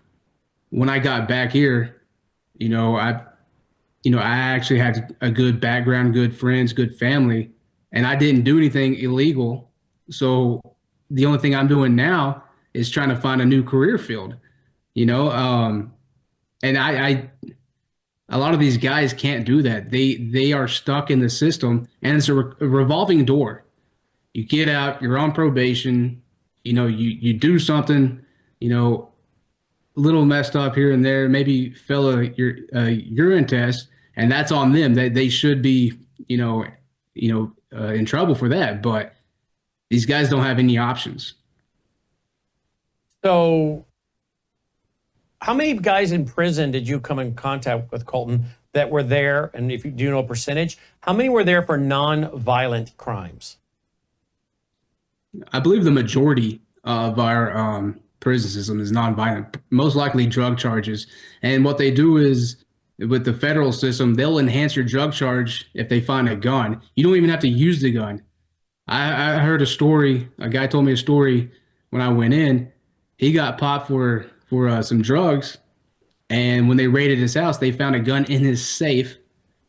C: when I got back here, I actually had a good background, good friends, good family, and I didn't do anything illegal. So the only thing I'm doing now is trying to find a new career field, and a lot of these guys can't do that. They are stuck in the system, and it's a revolving door. You get out, you're on probation, you do something, a little messed up here and there, maybe fail a urine test, and that's on them. They should be, in trouble for that. But these guys don't have any options.
B: So how many guys in prison did you come in contact with, Colton, that were there? And if you do know a percentage, how many were there for non-violent crimes?
C: I believe the majority of our prison system is nonviolent, most likely drug charges. And what they do is, with the federal system, they'll enhance your drug charge if they find a gun. You don't even have to use the gun. I heard a story. A guy told me a story when I went in. He got popped for some drugs, and when they raided his house, they found a gun in his safe,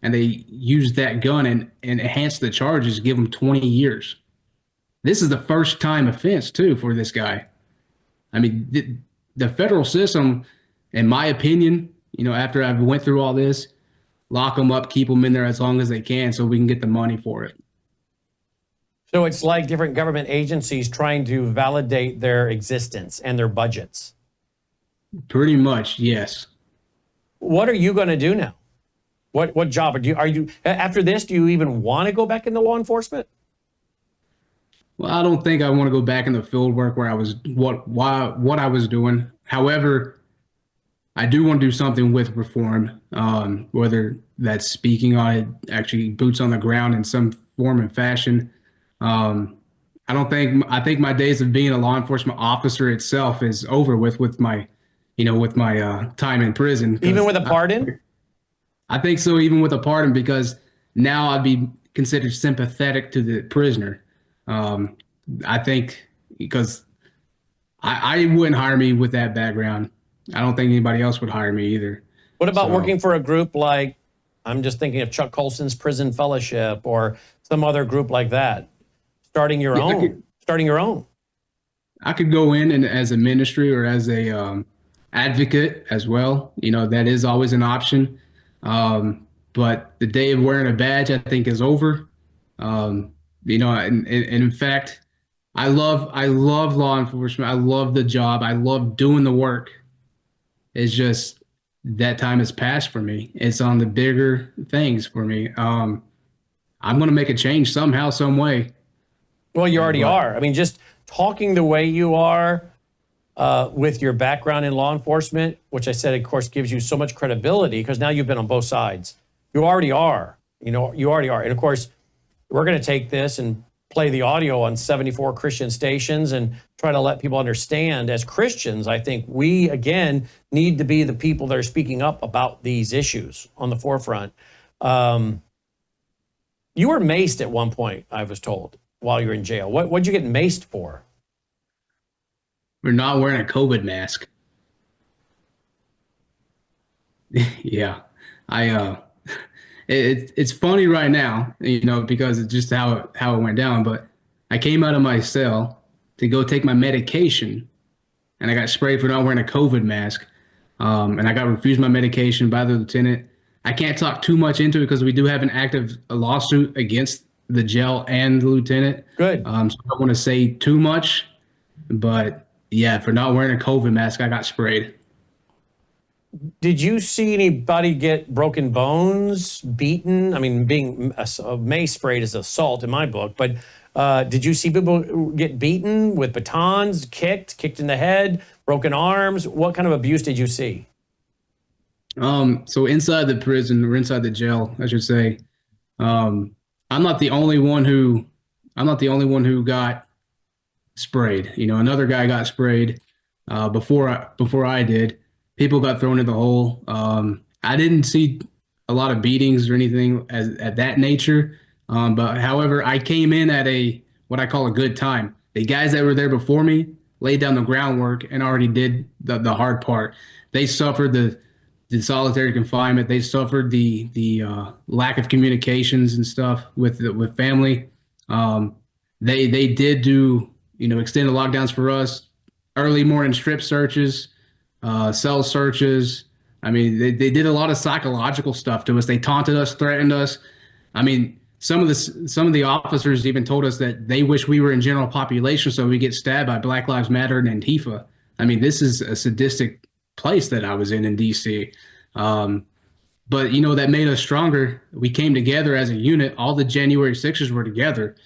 C: and they used that gun and enhanced the charges, give him 20 years. This is the first time offense, too, for this guy. I mean, the federal system, in my opinion, after I've went through all this, lock them up, keep them in there as long as they can so we can get the money for it.
B: So it's like different government agencies trying to validate their existence and their budgets.
C: Pretty much, yes.
B: What are you going to do now? What job are you after this? Do you even want to go back into law enforcement?
C: Well, I don't think I want to go back in the field work where I was what I was doing. However, I do want to do something with reform, whether that's speaking on it, actually boots on the ground in some form and fashion. I think my days of being a law enforcement officer itself is over with my time in prison.
B: Even with a pardon?
C: I think so, even with a pardon, because now I'd be considered sympathetic to the prisoner. I think because I wouldn't hire me with that background. I don't think anybody else would hire me either.
B: What about working for a group like, I'm just thinking of Chuck Colson's Prison Fellowship or some other group like that, starting your own?
C: I could go in and as a ministry or as a advocate as well. That is always an option. But the day of wearing a badge, I think, is over. And in fact, I love law enforcement. I love the job. I love doing the work. It's just that time has passed for me. It's on the bigger things for me. I'm going to make a change somehow, some way.
B: Well, you already
C: But
B: are. I mean, just talking the way you are with your background in law enforcement, which I said, of course, gives you so much credibility because now you've been on both sides. You already are. You already are. And of course, we're going to take this and play the audio on 74 Christian stations and try to let people understand. As Christians, I think we, again, need to be the people that are speaking up about these issues on the forefront. You were maced at one point, I was told, while you were in jail. What'd you get maced for?
C: we're not wearing a COVID mask. Yeah. I it's funny right now, because it's just how it went down. But I came out of my cell to go take my medication, and I got sprayed for not wearing a COVID mask. And I got refused my medication by the lieutenant. I can't talk too much into it because we do have an active lawsuit against the jail and the lieutenant.
B: Good.
C: So I don't want to say too much, but yeah, for not wearing a COVID mask, I got sprayed.
B: Did you see anybody get broken bones, beaten? I mean, being a mace sprayed is assault in my book, but did you see people get beaten with batons, kicked in the head, broken arms? What kind of abuse did you see?
C: So inside the prison or inside the jail, I should say, I'm not the only one who got sprayed. Another guy got sprayed before I did. People got thrown in the hole. I didn't see a lot of beatings or anything at that nature. But however, I came in at what I call a good time. The guys that were there before me laid down the groundwork and already did the hard part. They suffered the solitary confinement. They suffered the lack of communications and stuff with family. They did do extended lockdowns for us, early morning strip searches, cell searches. I mean, they did a lot of psychological stuff to us. They taunted us, threatened us. I mean, some of the officers even told us that they wish we were in general population so we get stabbed by Black Lives Matter and Antifa. I mean, this is a sadistic place that I was in DC. But that made us stronger. We came together as a unit. All the January 6ers were together,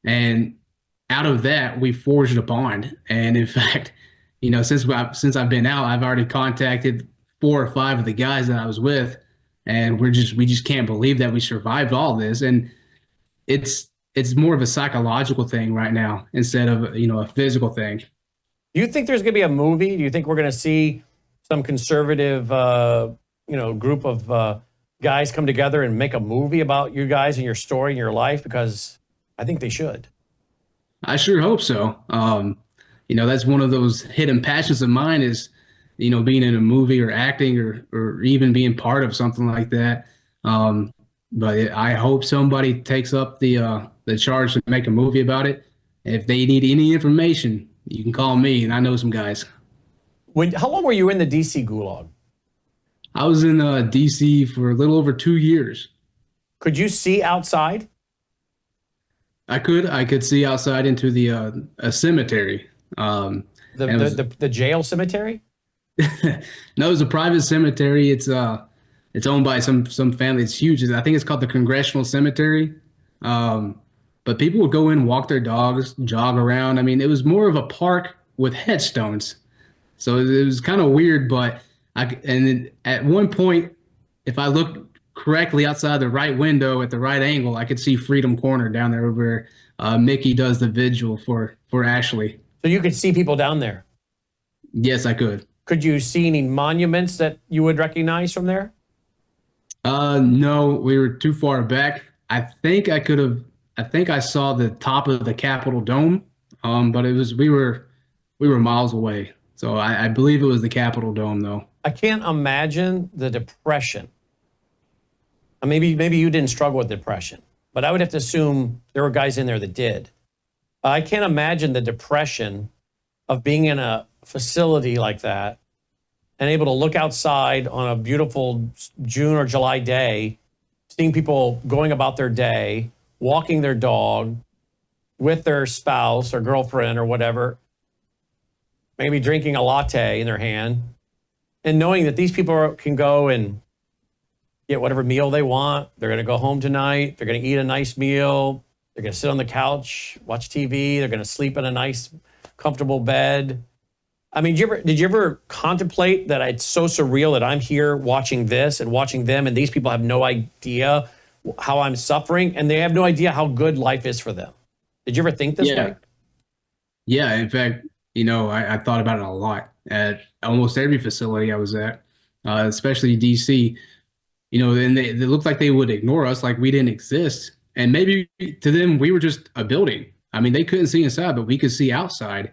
C: and out of that we forged a bond. And in fact, since I've been out, I've already contacted 4 or 5 of the guys that I was with, and we just can't believe that we survived all this. And it's more of a psychological thing right now instead of a physical thing.
B: Do you think there's going to be a movie? Do you think we're going to see some conservative, group of guys come together and make a movie about you guys and your story and your life? Because I think they should.
C: I sure hope so. That's one of those hidden passions of mine is, being in a movie or acting or even being part of something like that. But I hope somebody takes up the charge to make a movie about it. If they need any information, you can call me, and I know some guys.
B: How long were you in the DC Gulag?
C: I was in DC for a little over 2 years.
B: Could you see outside?
C: I could see outside into the a cemetery.
B: The jail cemetery?
C: No, it was a private cemetery. It's owned by some family. It's huge. I think it's called the Congressional Cemetery. But people would go in, walk their dogs, jog around. I mean, it was more of a park with headstones. So it was kind of weird, but at one point, if I looked correctly outside the right window at the right angle, I could see Freedom Corner down there where Mickey does the vigil for Ashley.
B: So you could see people down there?
C: Yes, I could.
B: Could you see any monuments that you would recognize from there?
C: No, we were too far back. I think I saw the top of the Capitol Dome, but we were miles away. So I believe it was the Capitol Dome, though.
B: I can't imagine the depression. Maybe you didn't struggle with depression, but I would have to assume there were guys in there that did. I can't imagine the depression of being in a facility like that and able to look outside on a beautiful June or July day, seeing people going about their day, walking their dog with their spouse or girlfriend or whatever, maybe drinking a latte in their hand, and knowing that these people can go and get whatever meal they want. They're going to go home tonight. They're going to eat a nice meal. They're going to sit on the couch, watch TV. They're going to sleep in a nice, comfortable bed. I mean, did you ever contemplate that it's so surreal that I'm here watching this and watching them, and these people have no idea how I'm suffering, and they have no idea how good life is for them? Did you ever think this way?
C: Yeah, in fact, I thought about it a lot at almost every facility I was at, especially DC. And they looked like they would ignore us, like we didn't exist. And maybe to them, we were just a building. I mean, they couldn't see inside, but we could see outside.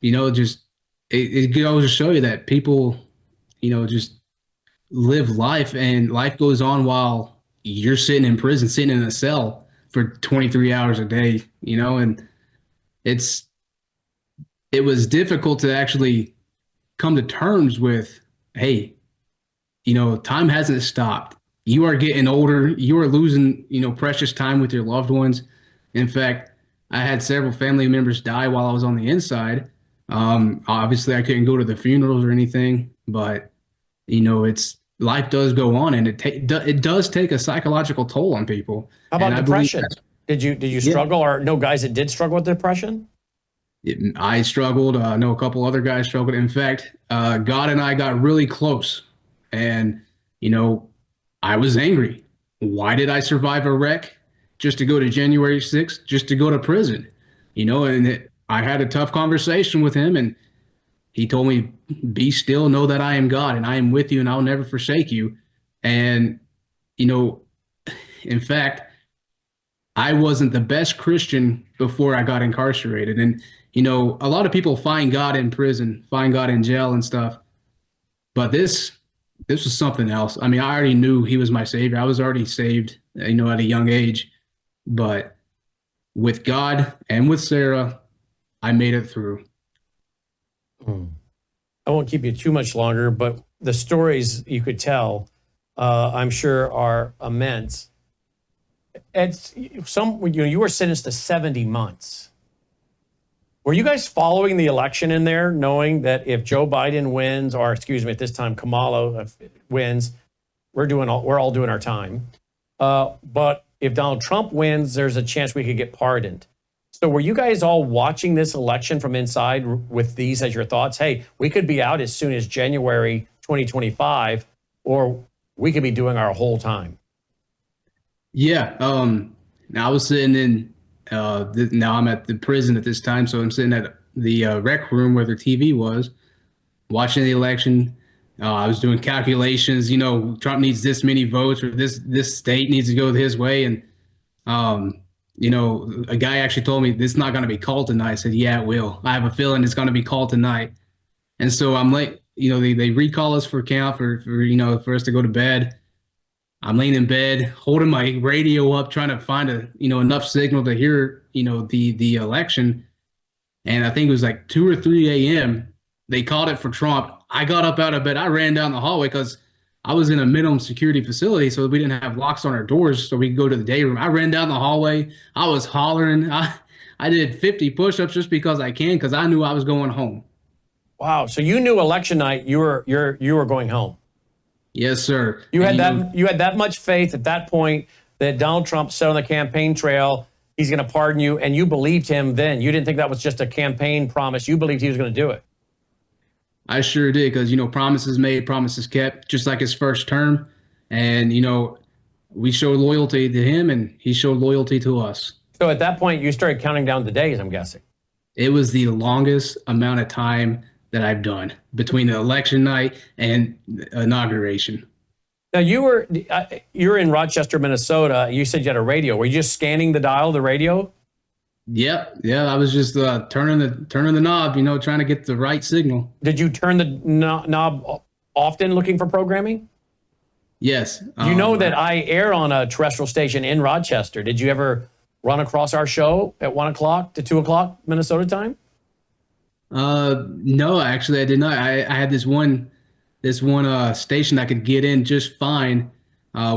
C: Just it goes to show you that people, just live life, and life goes on while you're sitting in prison, sitting in a cell for 23 hours a day, and it was difficult to actually come to terms with, hey, time hasn't stopped. You are getting older. You are losing, precious time with your loved ones. In fact, I had several family members die while I was on the inside. Obviously, I couldn't go to the funerals or anything, but life does go on, and it does take a psychological toll on people.
B: How about depression? Did you struggle, or know guys that did struggle with depression?
C: I struggled. I know a couple other guys struggled. In fact, God and I got really close, and I was angry. Why did I survive a wreck just to go to January 6th, just to go to prison? I had a tough conversation with him, and he told me, be still, know that I am God, and I am with you, and I'll never forsake you. And, in fact, I wasn't the best Christian before I got incarcerated. And, a lot of people find God in prison, find God in jail and stuff. But this was something else. I mean, I already knew he was my savior. I was already saved, at a young age. But with God and with Sarah, I made it through.
B: I won't keep you too much longer, but the stories you could tell, I'm sure, are immense. You were sentenced to 70 months. Were you guys following the election in there, knowing that if Joe Biden wins, or excuse me, at this time Kamala wins, we're all doing our time. But if Donald Trump wins, there's a chance we could get pardoned. So were you guys all watching this election from inside with these as your thoughts? Hey, we could be out as soon as January 2025, or we could be doing our whole time.
C: Yeah. Now I was sitting in, now I'm at the prison at this time. So I'm sitting at the rec room where the TV was, watching the election. I was doing calculations, Trump needs this many votes, or this state needs to go his way. And, a guy actually told me, this is not going to be called tonight. I said, yeah, it will. I have a feeling it's going to be called tonight. And so I'm like, they recall us for count for us to go to bed. I'm laying in bed, holding my radio up, trying to find enough signal to hear, the election. And I think it was like 2 or 3 a.m. They called it for Trump. I got up out of bed. I ran down the hallway because I was in a minimum security facility, so we didn't have locks on our doors, so we could go to the day room. I ran down the hallway. I was hollering. I did 50 push-ups just because I can, because I knew I was going home.
B: Wow. So you knew election night you were going home.
C: Yes, sir.
B: You had that much faith at that point that Donald Trump said on the campaign trail he's going to pardon you, and you believed him then. You didn't think that was just a campaign promise. You believed he was going to do it.
C: I sure did, because, promises made, promises kept, just like his first term. And, we showed loyalty to him, and he showed loyalty to us.
B: So at that point, you started counting down the days, I'm guessing.
C: It was the longest amount of time that I've done between the election night and inauguration.
B: Now, you're in Rochester, Minnesota. You said you had a radio. Were you just scanning the dial of the radio?
C: Yep. Yeah, I was just turning the knob, trying to get the right signal.
B: Did you turn the knob often looking for programming?
C: Yes.
B: You know that I air on a terrestrial station in Rochester. Did you ever run across our show at 1 o'clock to 2 o'clock Minnesota time?
C: No, actually I did not. I had this one station I could get in just fine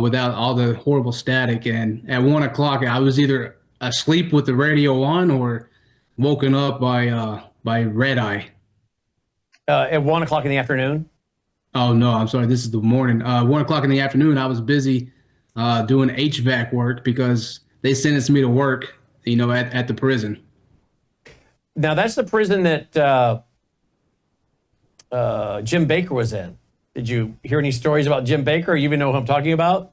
C: without all the horrible static. And at 1 o'clock, I was either asleep with the radio on or woken up by red eye.
B: At 1 o'clock in the afternoon?
C: Oh no, I'm sorry. This is the morning. 1 o'clock in the afternoon. I was busy doing HVAC work because they sentenced me to work, at the prison.
B: Now, that's the prison that Jim Baker was in. Did you hear any stories about Jim Baker? Or you even know who I'm talking about?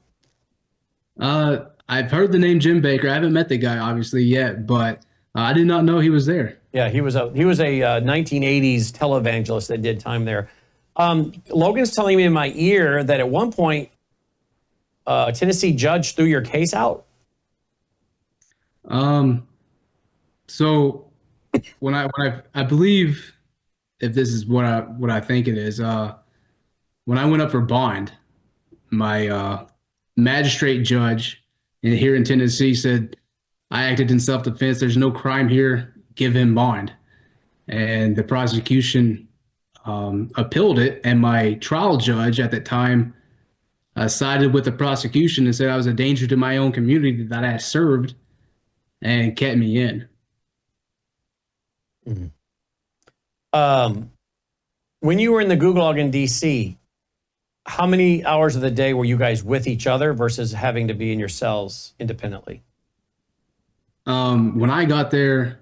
C: I've heard the name Jim Baker. I haven't met the guy obviously yet, but I did not know he was there.
B: Yeah, he was a 1980s televangelist that did time there. Logan's telling me in my ear that at one point, a Tennessee judge threw your case out.
C: So when I believe, if this is what I think it is, when I went up for bond, my magistrate judge here in Tennessee said I acted in self-defense. There's no crime here. Give him bond. And the prosecution appealed it, and my trial judge at that time sided with the prosecution and said I was a danger to my own community that I had served and kept me in.
B: Mm-hmm. When you were in the Gulag in DC, how many hours of the day were you guys with each other versus having to be in your cells independently?
C: When I got there,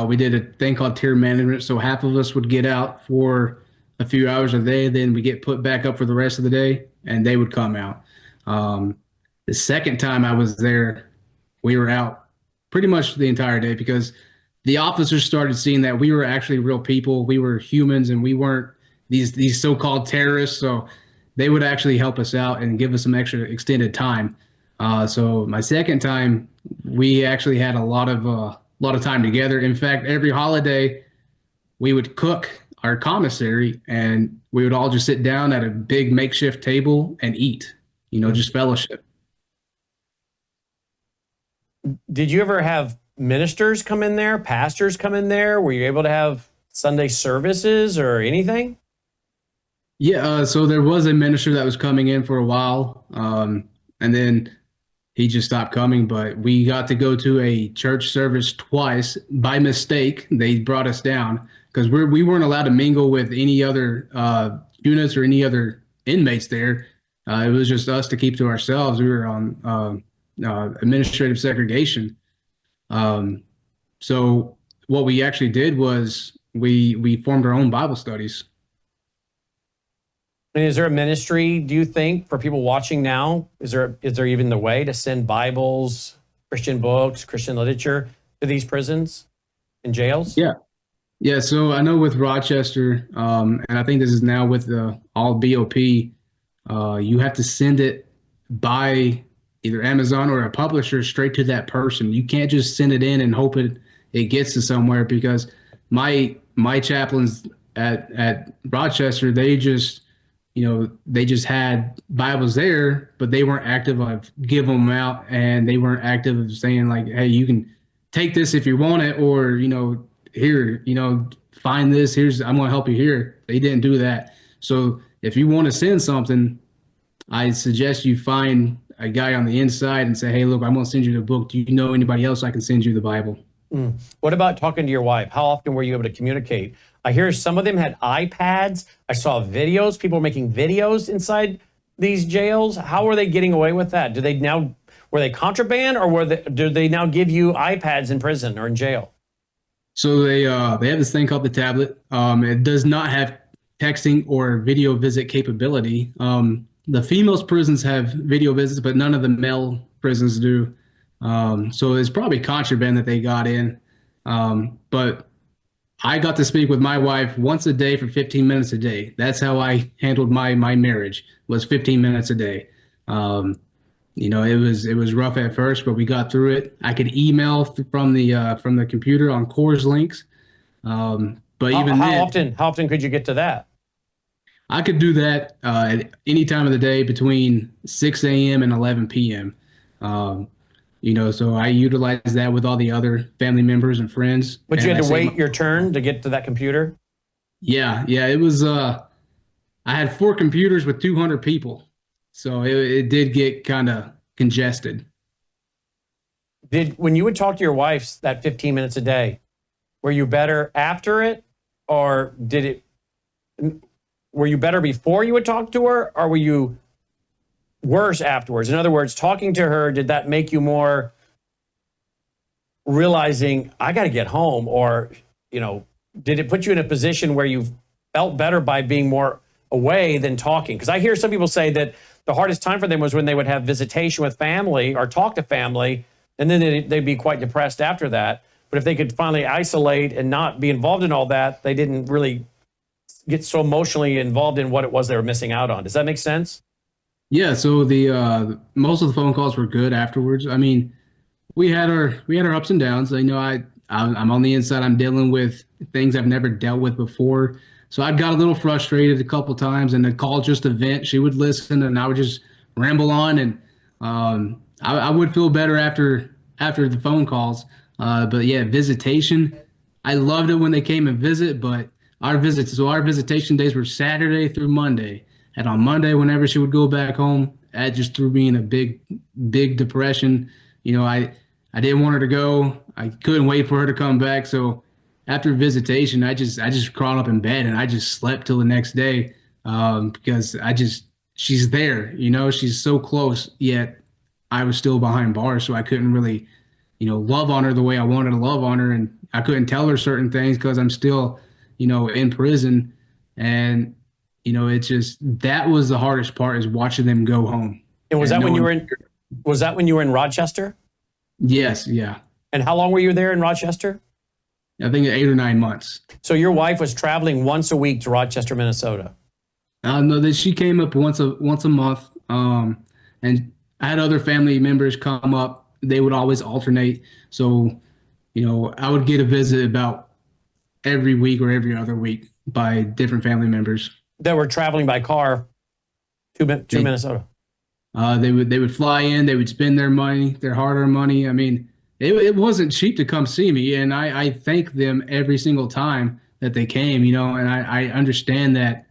C: we did a thing called tier management. So half of us would get out for a few hours a day, then we get put back up for the rest of the day, and they would come out. The second time I was there, we were out pretty much the entire day because the officers started seeing that we were actually real people. We were humans, and we weren't these so-called terrorists. So they would actually help us out and give us some extra extended time. So my second time, we actually had a lot of time together. In fact, every holiday, we would cook our commissary, and we would all just sit down at a big makeshift table and eat. Just fellowship.
B: Did you ever have ministers come in there, pastors come in there? Were you able to have Sunday services or anything?
C: Yeah, so there was a minister that was coming in for a while, and then he just stopped coming. But we got to go to a church service twice by mistake. They brought us down because we weren't allowed to mingle with any other units or any other inmates there. It was just us to keep to ourselves. We were on administrative segregation. So what we actually did was we formed our own Bible studies.
B: And is there a ministry, do you think, for people watching now? Is there even the way to send Bibles, Christian books, Christian literature to these prisons and jails?
C: Yeah. So I know with Rochester, and I think this is now with the all BOP, you have to send it by either Amazon or a publisher straight to that person. You can't just send it in and hope it gets to somewhere, because my chaplains at Rochester, they just had Bibles there, but they weren't active of giving them out, and they weren't active of saying like, hey, you can take this if you want it, or here, find this. I'm going to help you here. They didn't do that. So if you want to send something, I suggest you find a guy on the inside and say, hey, look, I'm going to send you the book. Do you know anybody else I can send you the Bible?
B: What about talking to your wife? How often were you able to communicate? I hear some of them had iPads. I saw videos. People were making videos inside these jails. How were they getting away with that? Were they contraband, or do they now give you iPads in prison or in jail?
C: So they have this thing called the tablet. It does not have texting or video visit capability. The females prisons have video visits, but none of the male prisons do. So it's probably contraband that they got in. But I got to speak with my wife once a day for 15 minutes a day. That's how I handled my marriage, was 15 minutes a day. It was rough at first, but we got through it. I could email from the computer on Coors links. But
B: how often could you get to that?
C: I could do that at any time of the day between 6 a.m. and 11 p.m. So I utilized that with all the other family members and friends.
B: But you had to wait your turn to get to that computer?
C: Yeah. It was, I had 4 computers with 200 people. So it did get kind of congested.
B: When you would talk to your wife that 15 minutes a day, were you better after it, or did it were you better before you would talk to her, or were you worse afterwards? In other words, talking to her, did that make you more realizing I got to get home, or, did it put you in a position where you felt better by being more away than talking? Because I hear some people say that the hardest time for them was when they would have visitation with family or talk to family, and then they'd be quite depressed after that. But if they could finally isolate and not be involved in all that, they didn't really get so emotionally involved in what it was they were missing out on. Does that make sense?
C: Yeah, so the most of the phone calls were good afterwards. I mean, we had our ups and downs. I'm on the inside. I'm dealing with things I've never dealt with before. So I got a little frustrated a couple times, and the call just to vent. She would listen, and I would just ramble on, and I would feel better after the phone calls. But yeah, visitation. I loved it when they came and visit, but our visitation days were Saturday through Monday. And on Monday, whenever she would go back home, that just threw me in a big depression. I didn't want her to go. I couldn't wait for her to come back. So after visitation, I just crawled up in bed and I just slept till the next day, because she's there. She's so close, yet I was still behind bars, so I couldn't really, love on her the way I wanted to love on her, and I couldn't tell her certain things because I'm still, in prison. And it's just, that was the hardest part, is watching them go home.
B: And was that when you were in Rochester?
C: Yes, yeah.
B: And how long were you there in Rochester?
C: I think 8 or 9 months.
B: So your wife was traveling once a week to Rochester, Minnesota.
C: No, that she came up once a month. And I had other family members come up. They would always alternate. So, I would get a visit about every week or every other week by different family members
B: that were traveling by car to Minnesota.
C: They would fly in. They would spend their money, their hard-earned money. I mean, it wasn't cheap to come see me, and I thank them every single time that they came. And I understand that,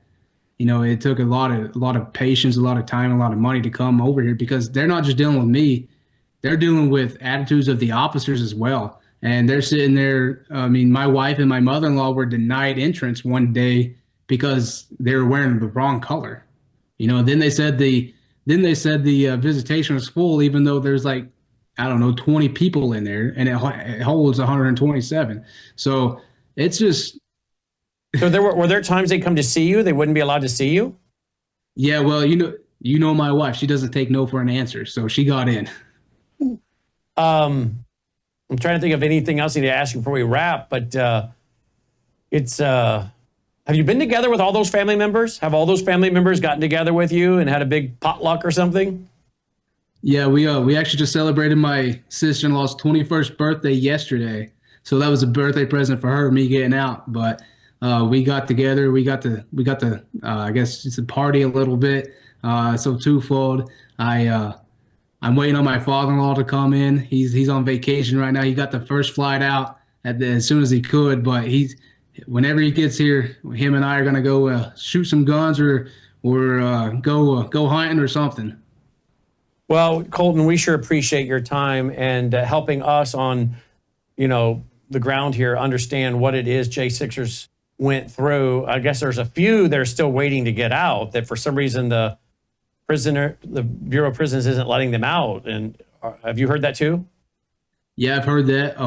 C: it took a lot of patience, a lot of time, a lot of money to come over here, because they're not just dealing with me. They're dealing with attitudes of the officers as well. And they're sitting there. I mean, my wife and my mother-in-law were denied entrance one day because they were wearing the wrong color. Then they said the visitation was full, even though there's 20 people in there, and it holds 127. So it's just.
B: So were there times they come to see you, they wouldn't be allowed to see you?
C: Yeah, well, my wife, she doesn't take no for an answer, so she got in.
B: I'm trying to think of anything else I need to ask you before we wrap, but have you been together with all those family members? Have all those family members gotten together with you and had a big potluck or something?
C: Yeah, we actually just celebrated my sister-in-law's 21st birthday yesterday. So that was a birthday present for her, me getting out. But we got together. We got to I guess just a party a little bit. So twofold. I'm waiting on my father-in-law to come in. He's on vacation right now. He got the first flight out as soon as he could, but whenever he gets here, him and I are gonna go shoot some guns or go hunting or something.
B: Well, Colton, we sure appreciate your time and helping us on, the ground here understand what it is J6ers went through. I guess there's a few that are still waiting to get out that for some reason the Bureau of Prisons isn't letting them out. And have you heard that too?
C: Yeah, I've heard that.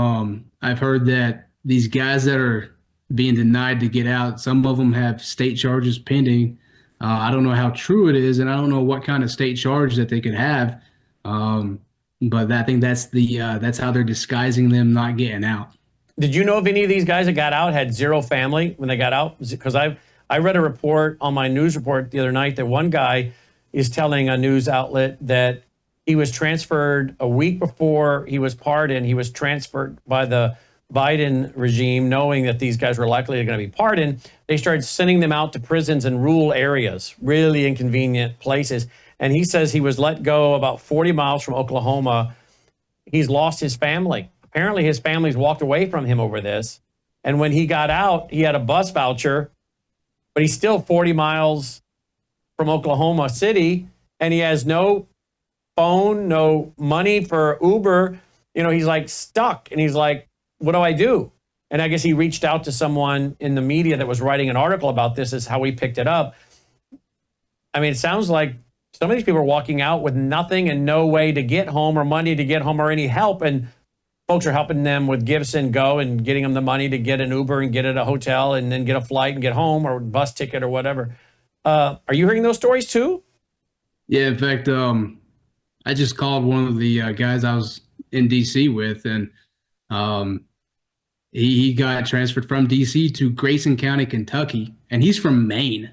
C: I've heard that these guys that are being denied to get out, some of them have state charges pending. I don't know how true it is, and I don't know what kind of state charge that they could have. But I think that's how they're disguising them not getting out.
B: Did you know if any of these guys that got out had zero family when they got out? Because I read a report on my news report the other night that one guy is telling a news outlet that he was transferred a week before he was pardoned. He was transferred by the Biden regime, knowing that these guys were likely going to be pardoned. They started sending them out to prisons in rural areas, really inconvenient places. And he says he was let go about 40 miles from Oklahoma. He's lost his family. Apparently his family's walked away from him over this. And when he got out, he had a bus voucher, but he's still 40 miles from Oklahoma City, and he has no phone, no money for Uber. He's stuck, and he's like, what do I do? And I guess he reached out to someone in the media that was writing an article about this, is how we picked it up. I mean, it sounds like some of these people are walking out with nothing and no way to get home or money to get home or any help. And folks are helping them with Give, Go and getting them the money to get an Uber and get at a hotel and then get a flight and get home or bus ticket or whatever. Are you hearing those stories too?
C: Yeah, in fact, I just called one of the guys I was in DC with, and he got transferred from DC to Grayson County, Kentucky, and he's from Maine.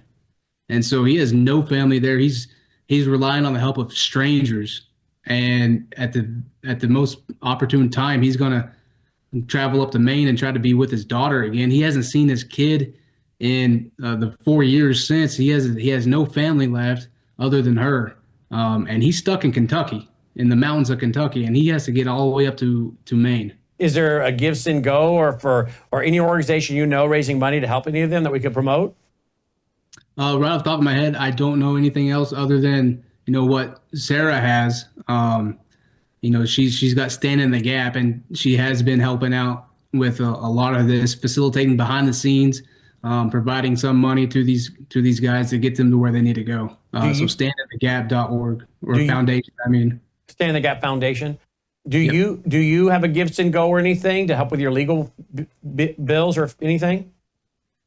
C: And so he has no family there. He's relying on the help of strangers. And at the most opportune time, he's going to travel up to Maine and try to be with his daughter again. He hasn't seen his kid in the 4 years since. He has no family left other than her. And he's stuck in Kentucky, in the mountains of Kentucky, and he has to get all the way up to Maine.
B: Is there a Give, Go or any organization raising money to help any of them that we could promote?
C: Right off the top of my head, I don't know anything else other than what Sarah has. She's got Stand in the Gap, and she has been helping out with a lot of this, facilitating behind the scenes, providing some money to these guys to get them to where they need to go. So standinthegap.org or foundation.
B: Stand in the Gap Foundation. Do you have a Give, Go or anything to help with your legal bills or anything?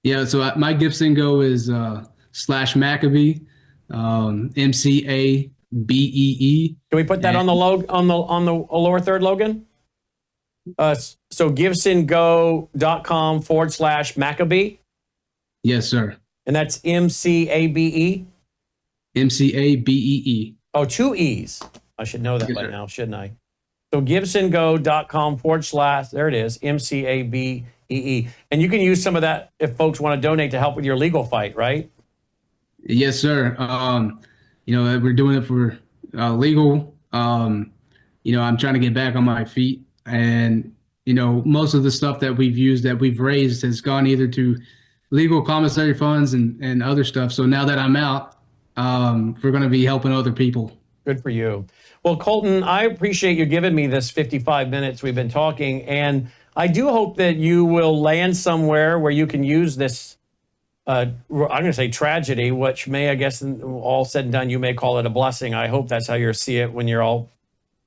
C: Yeah, so my Give, Go is /Mcabee, MCABEE.
B: Can we put that on the lower third, Logan? So givesendgo.com/Mcabee.
C: Yes, sir.
B: And that's MCABE?
C: MCABEE.
B: Oh, 2 E's. I should know that by now, shouldn't I? So givesendgo.com/ there it is, MCABEE. And you can use some of that if folks want to donate to help with your legal fight, right?
C: Yes, sir. We're doing it for legal. I'm trying to get back on my feet, and most of the stuff that we've raised has gone either to legal commissary funds and other stuff. So now that I'm out, we're going to be helping other people.
B: Good for you. Well, Colton, I appreciate you giving me this 55 minutes we've been talking, and I do hope that you will land somewhere where you can use this, I'm going to say tragedy, which may, I guess, all said and done, you may call it a blessing. I hope that's how you see it when you're all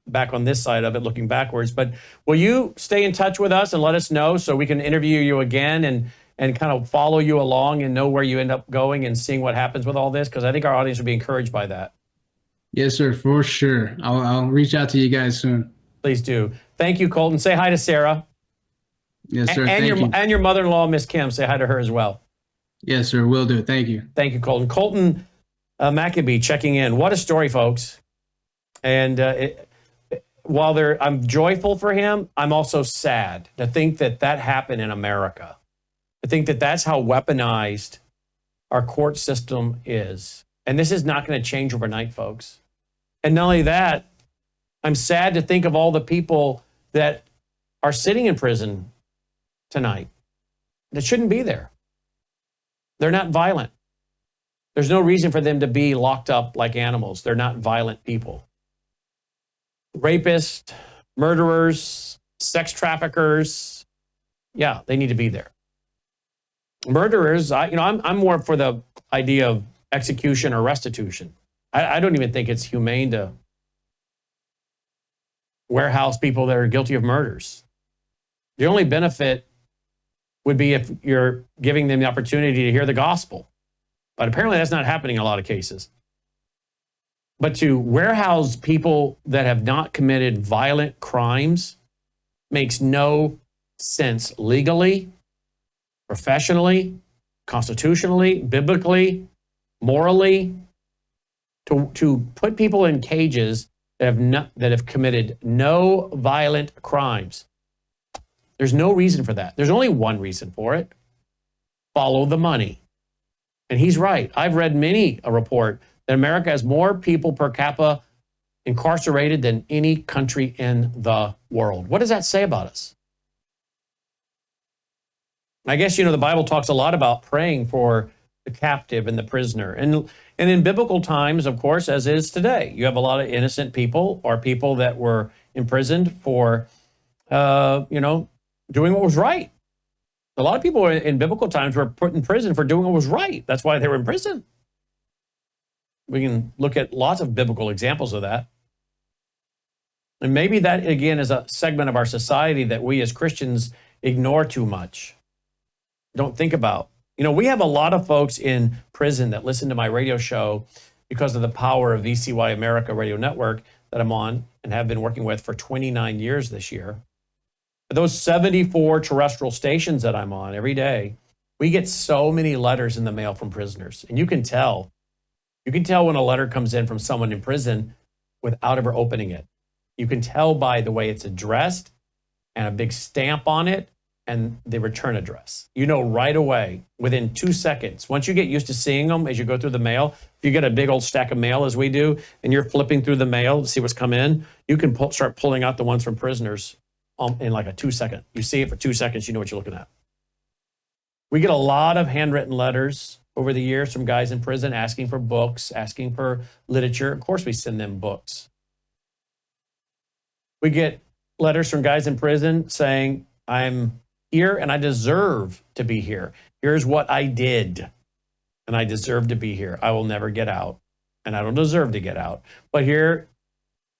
B: back on this side of it, looking backwards. But will you stay in touch with us and let us know so we can interview you again and kind of follow you along and know where you end up going and seeing what happens with all this? Because I think our audience will be encouraged by that.
C: Yes, sir, for sure. I'll reach out to you guys soon.
B: Please do. Thank you, Colton. Say hi to Sarah.
C: Yes, sir. Thank you.
B: And your mother-in-law, Miss Kim. Say hi to her as well.
C: Yes, sir. Will do. Thank you.
B: Thank you, Colton. Colton Mcabee checking in. What a story, folks. And while I'm joyful for him, I'm also sad to think that happened in America. I think that that's how weaponized our court system is. And this is not going to change overnight, folks. And not only that, I'm sad to think of all the people that are sitting in prison tonight that shouldn't be there. They're not violent. There's no reason for them to be locked up like animals. They're not violent people. Rapists, murderers, sex traffickers, yeah, they need to be there. Murderers, I'm more for the idea of execution or restitution. I don't even think it's humane to warehouse people that are guilty of murders. The only benefit would be if you're giving them the opportunity to hear the gospel. But apparently that's not happening in a lot of cases. But to warehouse people that have not committed violent crimes makes no sense legally, professionally, constitutionally, biblically, morally. To put people in cages that have committed no violent crimes. There's no reason for that. There's only one reason for it. Follow the money. And he's right. I've read many a report that America has more people per capita incarcerated than any country in the world. What does that say about us? I guess, the Bible talks a lot about praying for the captive and the prisoner. And in biblical times, of course, as is today, you have a lot of innocent people or people that were imprisoned for, doing what was right. A lot of people in biblical times were put in prison for doing what was right. That's why they were in prison. We can look at lots of biblical examples of that. And maybe that, again, is a segment of our society that we as Christians ignore too much, don't think about. We have a lot of folks in prison that listen to my radio show because of the power of VCY America Radio Network that I'm on and have been working with for 29 years this year. But those 74 terrestrial stations that I'm on every day, we get so many letters in the mail from prisoners. And you can tell when a letter comes in from someone in prison without ever opening it. You can tell by the way it's addressed and a big stamp on it and the return address. You know right away, within 2 seconds. Once you get used to seeing them as you go through the mail, if you get a big old stack of mail as we do, and you're flipping through the mail to see what's come in, you can start pulling out the ones from prisoners in like a 2 second. You see it for 2 seconds, you know what you're looking at. We get a lot of handwritten letters over the years from guys in prison asking for books, asking for literature. Of course, we send them books. We get letters from guys in prison saying, I'm here and I deserve to be here. Here's what I did and I deserve to be here. I will never get out and I don't deserve to get out. But here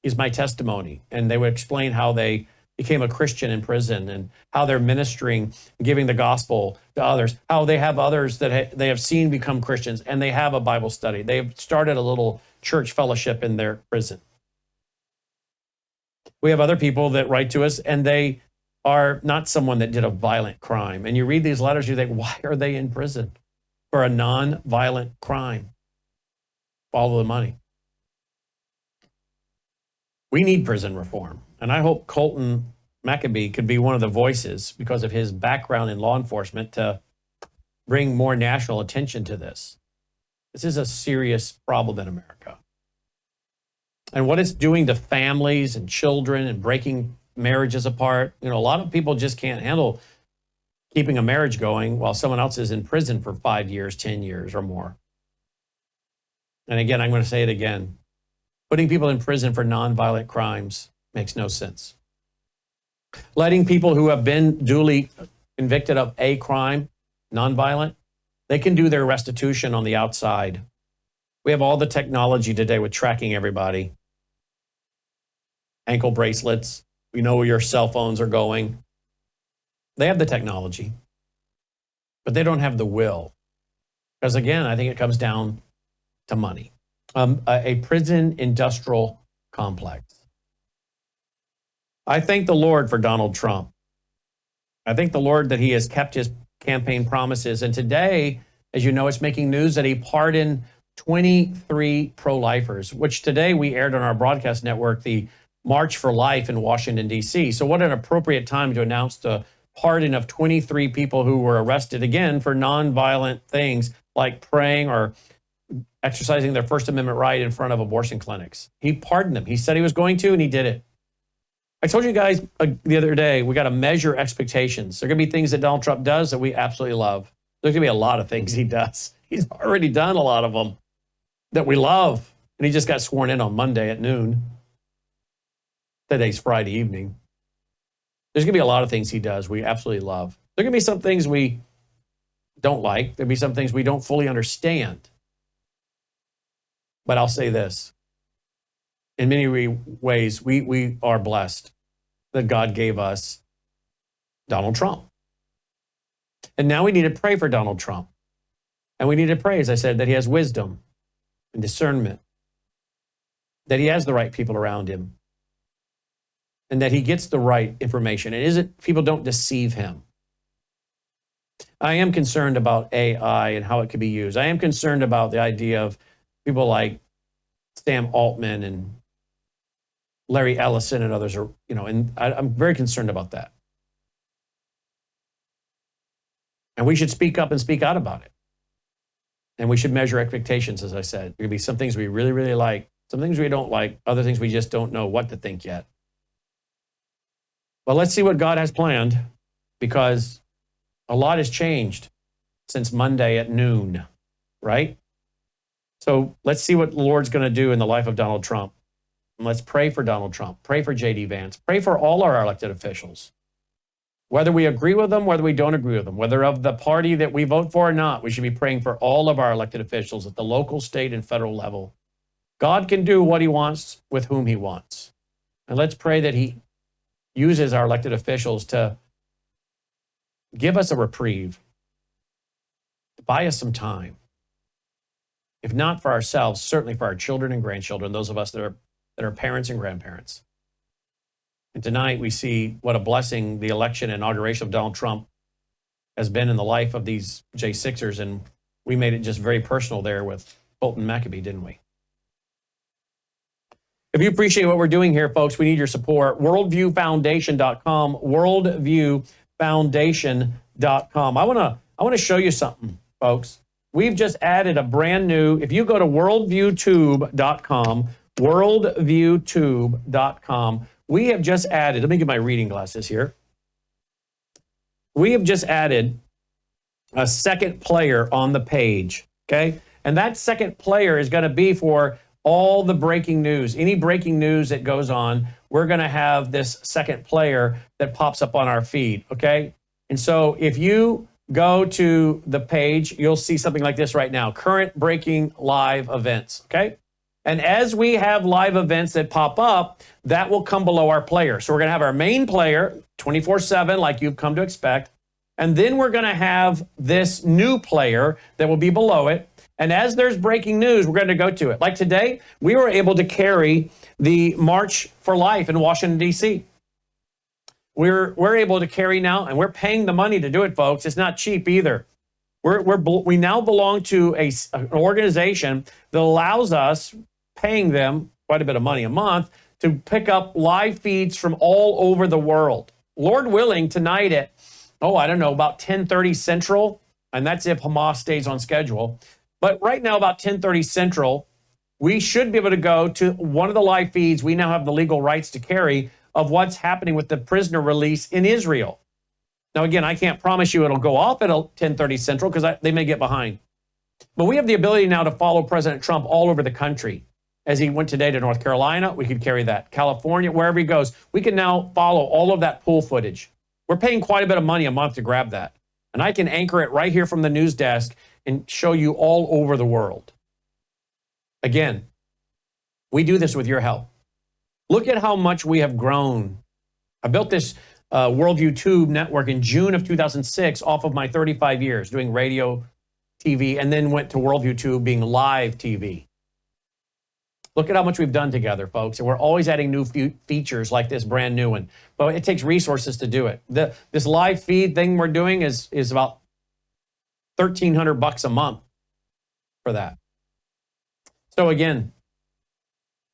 B: is my testimony. And they would explain how they became a Christian in prison and how they're ministering, giving the gospel to others, how they have others that they have seen become Christians and they have a Bible study. They've started a little church fellowship in their prison. We have other people that write to us and they are not someone that did a violent crime. And you read these letters, you think, why are they in prison for a non-violent crime? Follow the money. We need prison reform. And I hope Colton Mcabee could be one of the voices because of his background in law enforcement to bring more national attention to this. This is a serious problem in America. And what it's doing to families and children and breaking marriages apart. A lot of people just can't handle keeping a marriage going while someone else is in prison for 5 years, 10 years or more. And again, I'm going to say it again. Putting people in prison for nonviolent crimes makes no sense. Letting people who have been duly convicted of a crime, nonviolent, they can do their restitution on the outside. We have all the technology today with tracking everybody. Ankle bracelets. We know where your cell phones are going. They have the technology, but they don't have the will. Because again, I think it comes down to money. A prison industrial complex. I thank the Lord for Donald Trump. I thank the Lord that he has kept his campaign promises. And today, as you know, it's making news that he pardoned 23 pro-lifers, which today we aired on our broadcast network, the March for Life in Washington, D.C. So what an appropriate time to announce the pardon of 23 people who were arrested, again, for nonviolent things like praying or exercising their First Amendment right in front of abortion clinics. He pardoned them. He said he was going to, and he did it. I told you guys the other day, we got to measure expectations. There are going to be things that Donald Trump does that we absolutely love. There's going to be a lot of things he does. He's already done a lot of them that we love. And he just got sworn in on Monday at noon. Today's Friday evening. There's going to be a lot of things he does we absolutely love. There are going to be some things we don't like. There'll be some things we don't fully understand. But I'll say this. In many ways, we are blessed that God gave us Donald Trump. And now we need to pray for Donald Trump. And we need to pray, as I said, that he has wisdom and discernment, that he has the right people around him, and that he gets the right information. It isn't, people don't deceive him. I am concerned about AI and how it could be used. I am concerned about the idea of people like Sam Altman and Larry Ellison and others are, and I'm very concerned about that. And we should speak up and speak out about it. And we should measure expectations, as I said. There could be some things we really, really like, some things we don't like, other things we just don't know what to think yet. But let's see what God has planned, because a lot has changed since Monday at noon, right? So let's see what the Lord's going to do in the life of Donald Trump. And let's pray for Donald Trump. Pray for J.D. Vance. Pray for all our elected officials. Whether we agree with them, whether we don't agree with them, whether of the party that we vote for or not, we should be praying for all of our elected officials at the local, state, and federal level. God can do what he wants with whom he wants. And let's pray that he uses our elected officials to give us a reprieve, to buy us some time. If not for ourselves, certainly for our children and grandchildren, those of us that are parents and grandparents. And tonight we see what a blessing the election and inauguration of Donald Trump has been in the life of these J6ers. And we made it just very personal there with Colton Mcabee, didn't we? If you appreciate what we're doing here, folks, we need your support. Worldviewfoundation.com, worldviewfoundation.com. I want to show you something, folks. We've just added a brand new, if you go to worldviewtube.com, worldviewtube.com, we have just added, let me get my reading glasses here. We have just added a second player on the page, okay? And that second player is going to be for all the breaking news. Any breaking news that goes on, we're going to have this second player that pops up on our feed, okay? And so if you go to the page, you'll see something like this right now, current breaking live events, okay? And as we have live events that pop up, that will come below our player. So we're going to have our main player 24/7, like you've come to expect. And then we're going to have this new player that will be below it. And as there's breaking news, we're going to go to it. Like today, we were able to carry the March for Life in Washington, D.C. We're able to carry now, and we're paying the money to do it, folks. It's not cheap either. We now belong to an organization that allows us, paying them quite a bit of money a month, to pick up live feeds from all over the world. Lord willing, tonight at, about 10:30 Central, and that's if Hamas stays on schedule. But right now, about 10:30 Central, we should be able to go to one of the live feeds we now have the legal rights to carry of what's happening with the prisoner release in Israel. Now, again, I can't promise you it'll go off at 10:30 Central because they may get behind. But we have the ability now to follow President Trump all over the country. As he went today to North Carolina, we could carry that. California, wherever he goes, we can now follow all of that pool footage. We're paying quite a bit of money a month to grab that. And I can anchor it right here from the news desk and show you all over the world. Again, we do this with your help. Look at how much we have grown. I built this Worldview Tube network in June of 2006 off of my 35 years doing radio, TV, and then went to Worldview Tube being live TV. Look at how much we've done together, folks. And we're always adding new features like this brand new one. But it takes resources to do it. This live feed thing we're doing is about $1,300 a month for that. So again,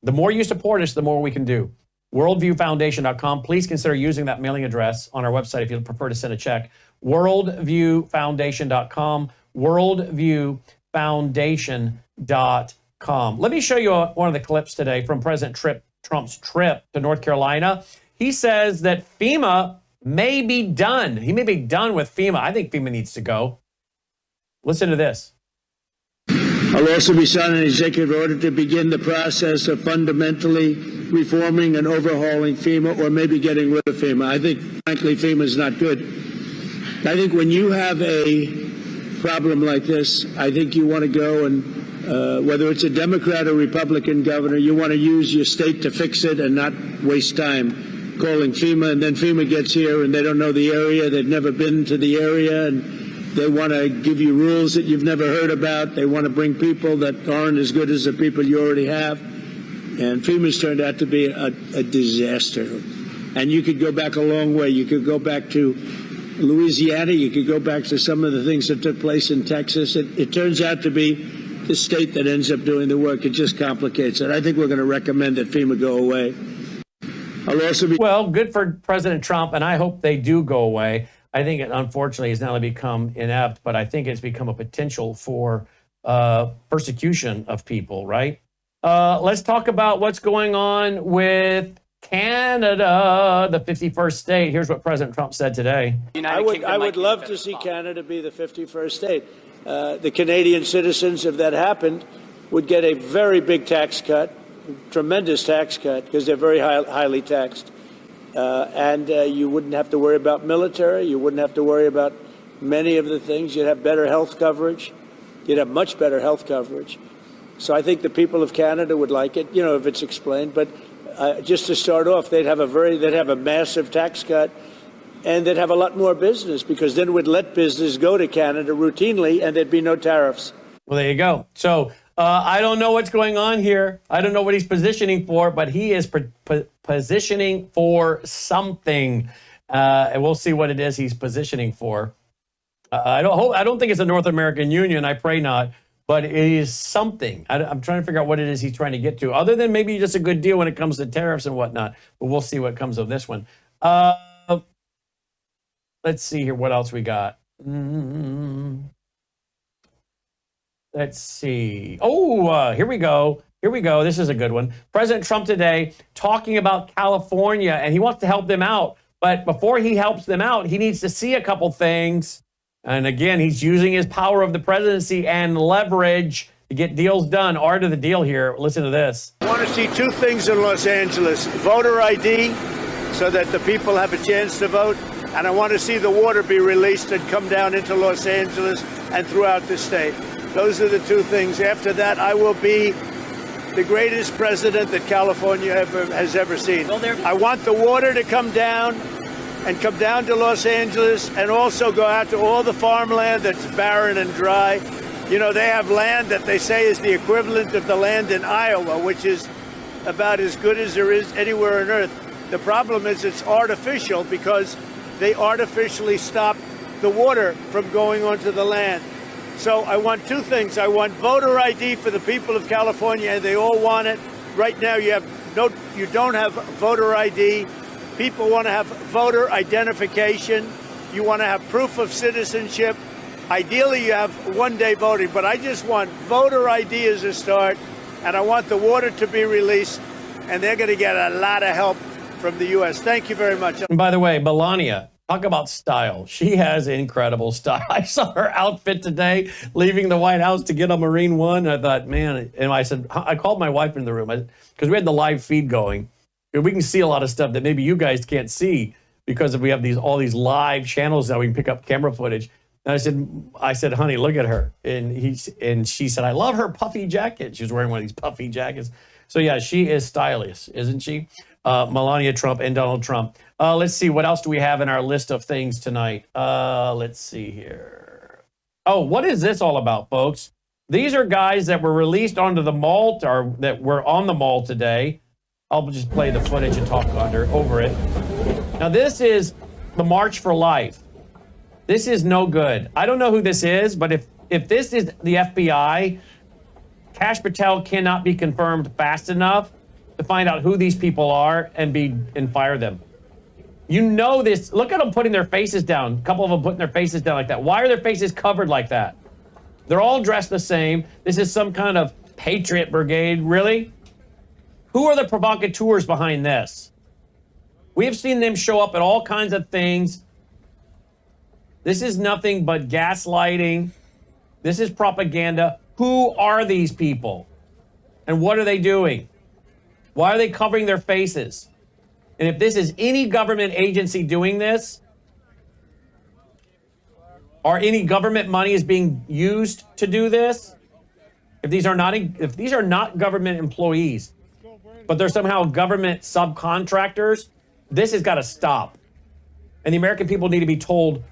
B: the more you support us, the more we can do. Worldviewfoundation.com. Please consider using that mailing address on our website if you'd prefer to send a check. Worldviewfoundation.com. Worldviewfoundation.com. Let me show you one of the clips today from President Trump's trip to North Carolina. He says that FEMA may be done. He may be done with FEMA. I think FEMA needs to go. Listen to this.
D: I'll also be signing an executive order to begin the process of fundamentally reforming and overhauling FEMA, or maybe getting rid of FEMA. I think, frankly, FEMA is not good. I think when you have a problem like this, I think you want to go and whether it's a Democrat or Republican governor, you want to use your state to fix it and not waste time calling FEMA. And then FEMA gets here and they don't know the area. They've never been to the area, and they want to give you rules that you've never heard about. They want to bring people that aren't as good as the people you already have. And FEMA's turned out to be a disaster. And you could go back a long way. You could go back to Louisiana. You could go back to some of the things that took place in Texas. It turns out to be the state that ends up doing the work. It just complicates it. I think we're going to recommend that FEMA go away. I'll also be... Well,
B: good for President Trump, and I hope they do go away. I think it, unfortunately, has now become inept, but I think it's become a potential for persecution of people, right? Let's talk about what's going on with Canada, the 51st state. Here's what President Trump said today.
D: I would love to see Canada be the 51st state. The Canadian citizens, if that happened, would get a very big tax cut, tremendous tax cut, because they're very highly taxed. and you wouldn't have to worry about military. You wouldn't have to worry about many of the things. You'd have better health coverage. You'd have much better health coverage. So I think the people of Canada would like it, you know, if it's explained. But just to start off, they'd have a massive tax cut, and they'd have a lot more business, because then it would let business go to Canada routinely, and there'd be no tariffs.
B: Well, there you go. So I don't know what's going on here. I don't know what he's positioning for, but he is positioning for something, and we'll see what it is he's positioning for. I don't think it's a North American Union. I pray not, but it is something. I'm trying to figure out what it is he's trying to get to, other than maybe just a good deal when it comes to tariffs and whatnot. But we'll see what comes of this one. Let's see here. What else we got? Let's see. Oh, here we go. Here we go. This is a good one. President Trump today talking about California, and he wants to help them out. But before he helps them out, he needs to see a couple things. And again, he's using his power of the presidency and leverage to get deals done. Art of the deal here. Listen to this.
D: I want to see two things in Los Angeles: voter ID, so that the people have a chance to vote. And I want to see the water be released and come down into Los Angeles and throughout the state. Those are the two things. After that, I will be the greatest president that California has ever seen. I want the water to come down and come down to Los Angeles, and also go out to all the farmland that's barren and dry. You know, they have land that they say is the equivalent of the land in Iowa, which is about as good as there is anywhere on earth. The problem is it's artificial, because they artificially stop the water from going onto the land. So I want two things. I want voter ID for the people of California, and they all want it. Right now, you don't have voter ID. People want to have voter identification. You want to have proof of citizenship. Ideally, you have one-day voting, but I just want voter ID as a start, and I want the water to be released, and they're going to get a lot of help from the U.S. Thank you very much.
B: And by the way, Melania, talk about style. She has incredible style. I saw her outfit today, leaving the White House to get on Marine One. I thought, man, and I called my wife into the room, because we had the live feed going. We can see a lot of stuff that maybe you guys can't see, because we have all these live channels now. We can pick up camera footage. And I said, honey, look at her. And she said, I love her puffy jacket. She was wearing one of these puffy jackets. So yeah, she is stylish, isn't she? Melania Trump and Donald Trump. Let's see, what else do we have in our list of things tonight? Let's see here. Oh, what is this all about, folks? These are guys that were released onto the mall, or that were on the mall today. I'll just play the footage and talk over it. Now, this is the March for Life. This is no good. I don't know who this is, but if this is the FBI, Kash Patel cannot be confirmed fast enough to find out who these people are and fire them. You know this. Look at them putting their faces down. A couple of them putting their faces down like that. Why are their faces covered like that? They're all dressed the same. This is some kind of Patriot Brigade, really? Who are the provocateurs behind this? We have seen them show up at all kinds of things. This is nothing but gaslighting. This is propaganda. Who are these people? And what are they doing? Why are they covering their faces? And if this is any government agency doing this, or any government money is being used to do this, if these are not government employees, but they're somehow government subcontractors, this has got to stop. And the American people need to be told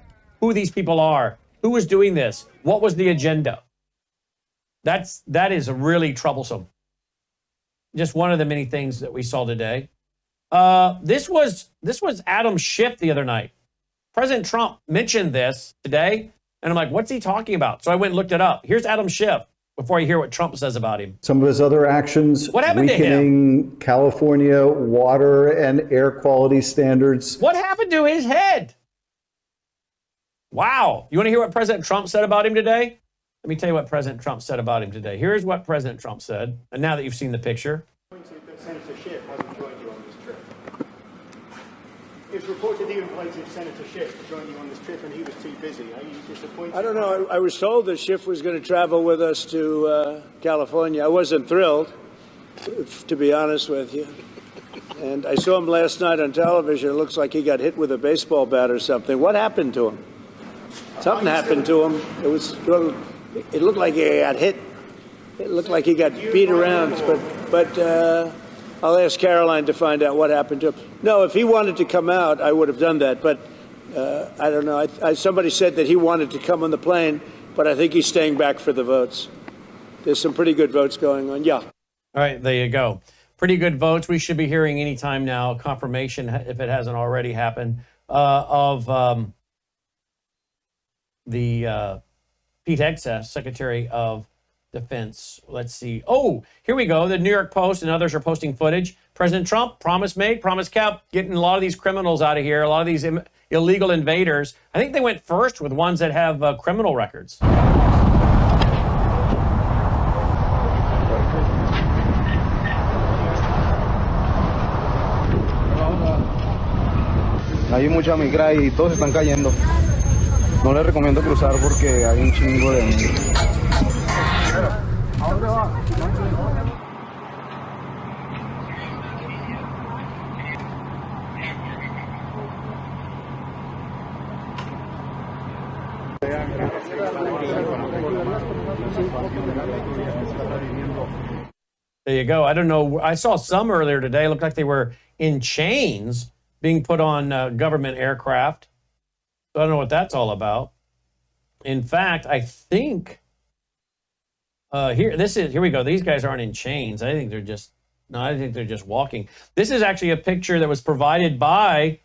B: who these people are, who is doing this, what was the agenda. That is really troublesome. Just one of the many things that we saw today. This was Adam Schiff the other night. President Trump mentioned this today, and I'm like, what's he talking about? So I went and looked it up. Here's Adam Schiff before you hear what Trump says about him.
E: Some of his other actions,
B: what happened
E: weakening
B: to him?
E: California water and air quality standards.
B: What happened to his head? Wow. You want to hear what President Trump said about him today? Let me tell you what President Trump said about him today. Here's what President Trump said. And now that you've seen the picture.
F: Senator Schiff hasn't joined you on this trip. It's reported you invited Senator Schiff to join you on this trip and he was too busy. Are you disappointed?
D: I don't know. I was told that Schiff was going to travel with us to California. I wasn't thrilled, to be honest with you. And I saw him last night on television. It looks like he got hit with a baseball bat or something. What happened to him? Something happened to him. It looked like he got hit. It looked like he got beat around. But I'll ask Caroline to find out what happened to him. No, if he wanted to come out, I would have done that. But I don't know. Somebody said that he wanted to come on the plane, but I think he's staying back for the votes. There's some pretty good votes going on. Yeah.
B: All right, there you go. Pretty good votes. We should be hearing any time now, confirmation, if it hasn't already happened, of the Pete Hegseth, Secretary of Defense. Let's see. Oh, here we go. The New York Post and others are posting footage. President Trump, promise made, promise kept, getting a lot of these criminals out of here, a lot of these illegal invaders. I think they went first with ones that have criminal records.
G: Hay mucha migra y todos están cayendo. No les recomiendo cruzar porque hay un chingo de... ¿A dónde va?
B: There you go. I don't know. I saw some earlier today. It looked like they were in chains being put on government aircraft. So I don't know what that's all about. In fact, I think here we go. These guys aren't in chains. I think they're just walking. This is actually a picture that was provided by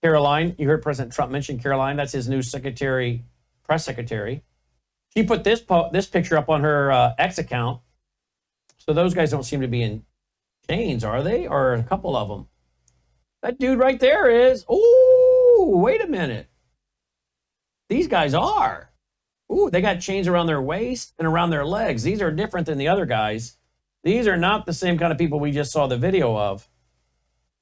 B: Caroline. You heard President Trump mention Caroline. That's his new press secretary. She put this picture up on her X account. So those guys don't seem to be in chains, are they? Or a couple of them. That dude right there is. Oh, wait a minute. These guys are. Ooh, they got chains around their waist and around their legs. These are different than the other guys. These are not the same kind of people we just saw the video of.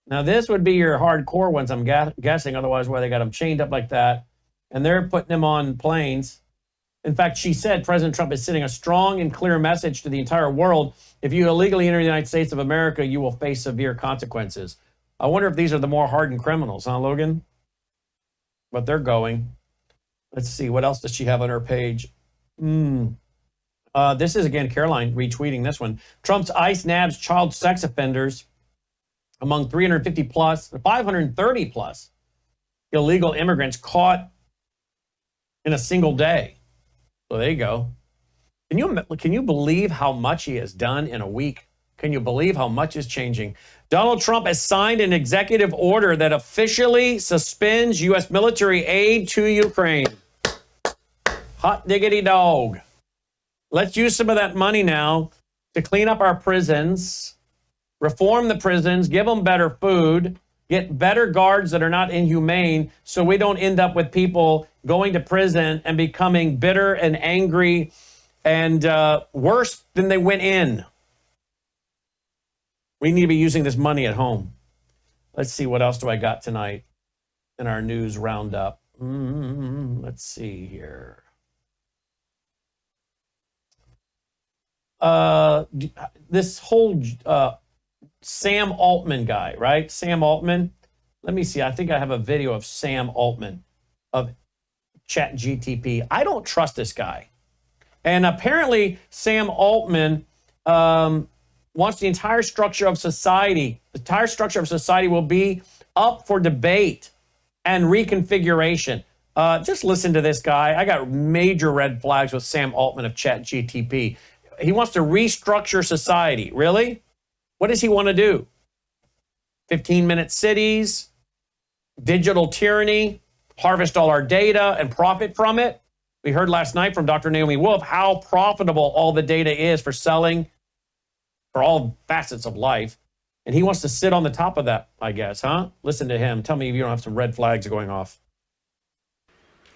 B: Now, this would be your hardcore ones, I'm guessing. Otherwise, why they got them chained up like that. And they're putting them on planes. In fact, she said President Trump is sending a strong and clear message to the entire world. If you illegally enter the United States of America, you will face severe consequences. I wonder if these are the more hardened criminals, huh, Logan? But they're going. Let's see. What else does she have on her page? This is, again, Caroline retweeting this one. Trump's ICE nabs child sex offenders among 350 plus, 530 plus illegal immigrants caught in a single day. So there you go. Can you believe how much he has done in a week? Can you believe how much is changing? Donald Trump has signed an executive order that officially suspends U.S. military aid to Ukraine. Hot diggity dog. Let's use some of that money now to clean up our prisons, reform the prisons, give them better food, get better guards that are not inhumane so we don't end up with people going to prison and becoming bitter and angry and worse than they went in. We need to be using this money at home. Let's see, what else do I got tonight in our news roundup? Let's see here. This whole Sam Altman guy, right? Sam Altman. Let me see. I think I have a video of Sam Altman of ChatGTP. I don't trust this guy. And apparently Sam Altman wants the entire structure of society. The entire structure of society will be up for debate and reconfiguration. Just listen to this guy. I got major red flags with Sam Altman of ChatGTP. He wants to restructure society. Really? What does he want to do? 15-minute cities, digital tyranny, harvest all our data and profit from it. We heard last night from Dr. Naomi Wolf how profitable all the data is for selling, for all facets of life. And he wants to sit on the top of that, I guess, huh? Listen to him. Tell me if you don't have some red flags going off.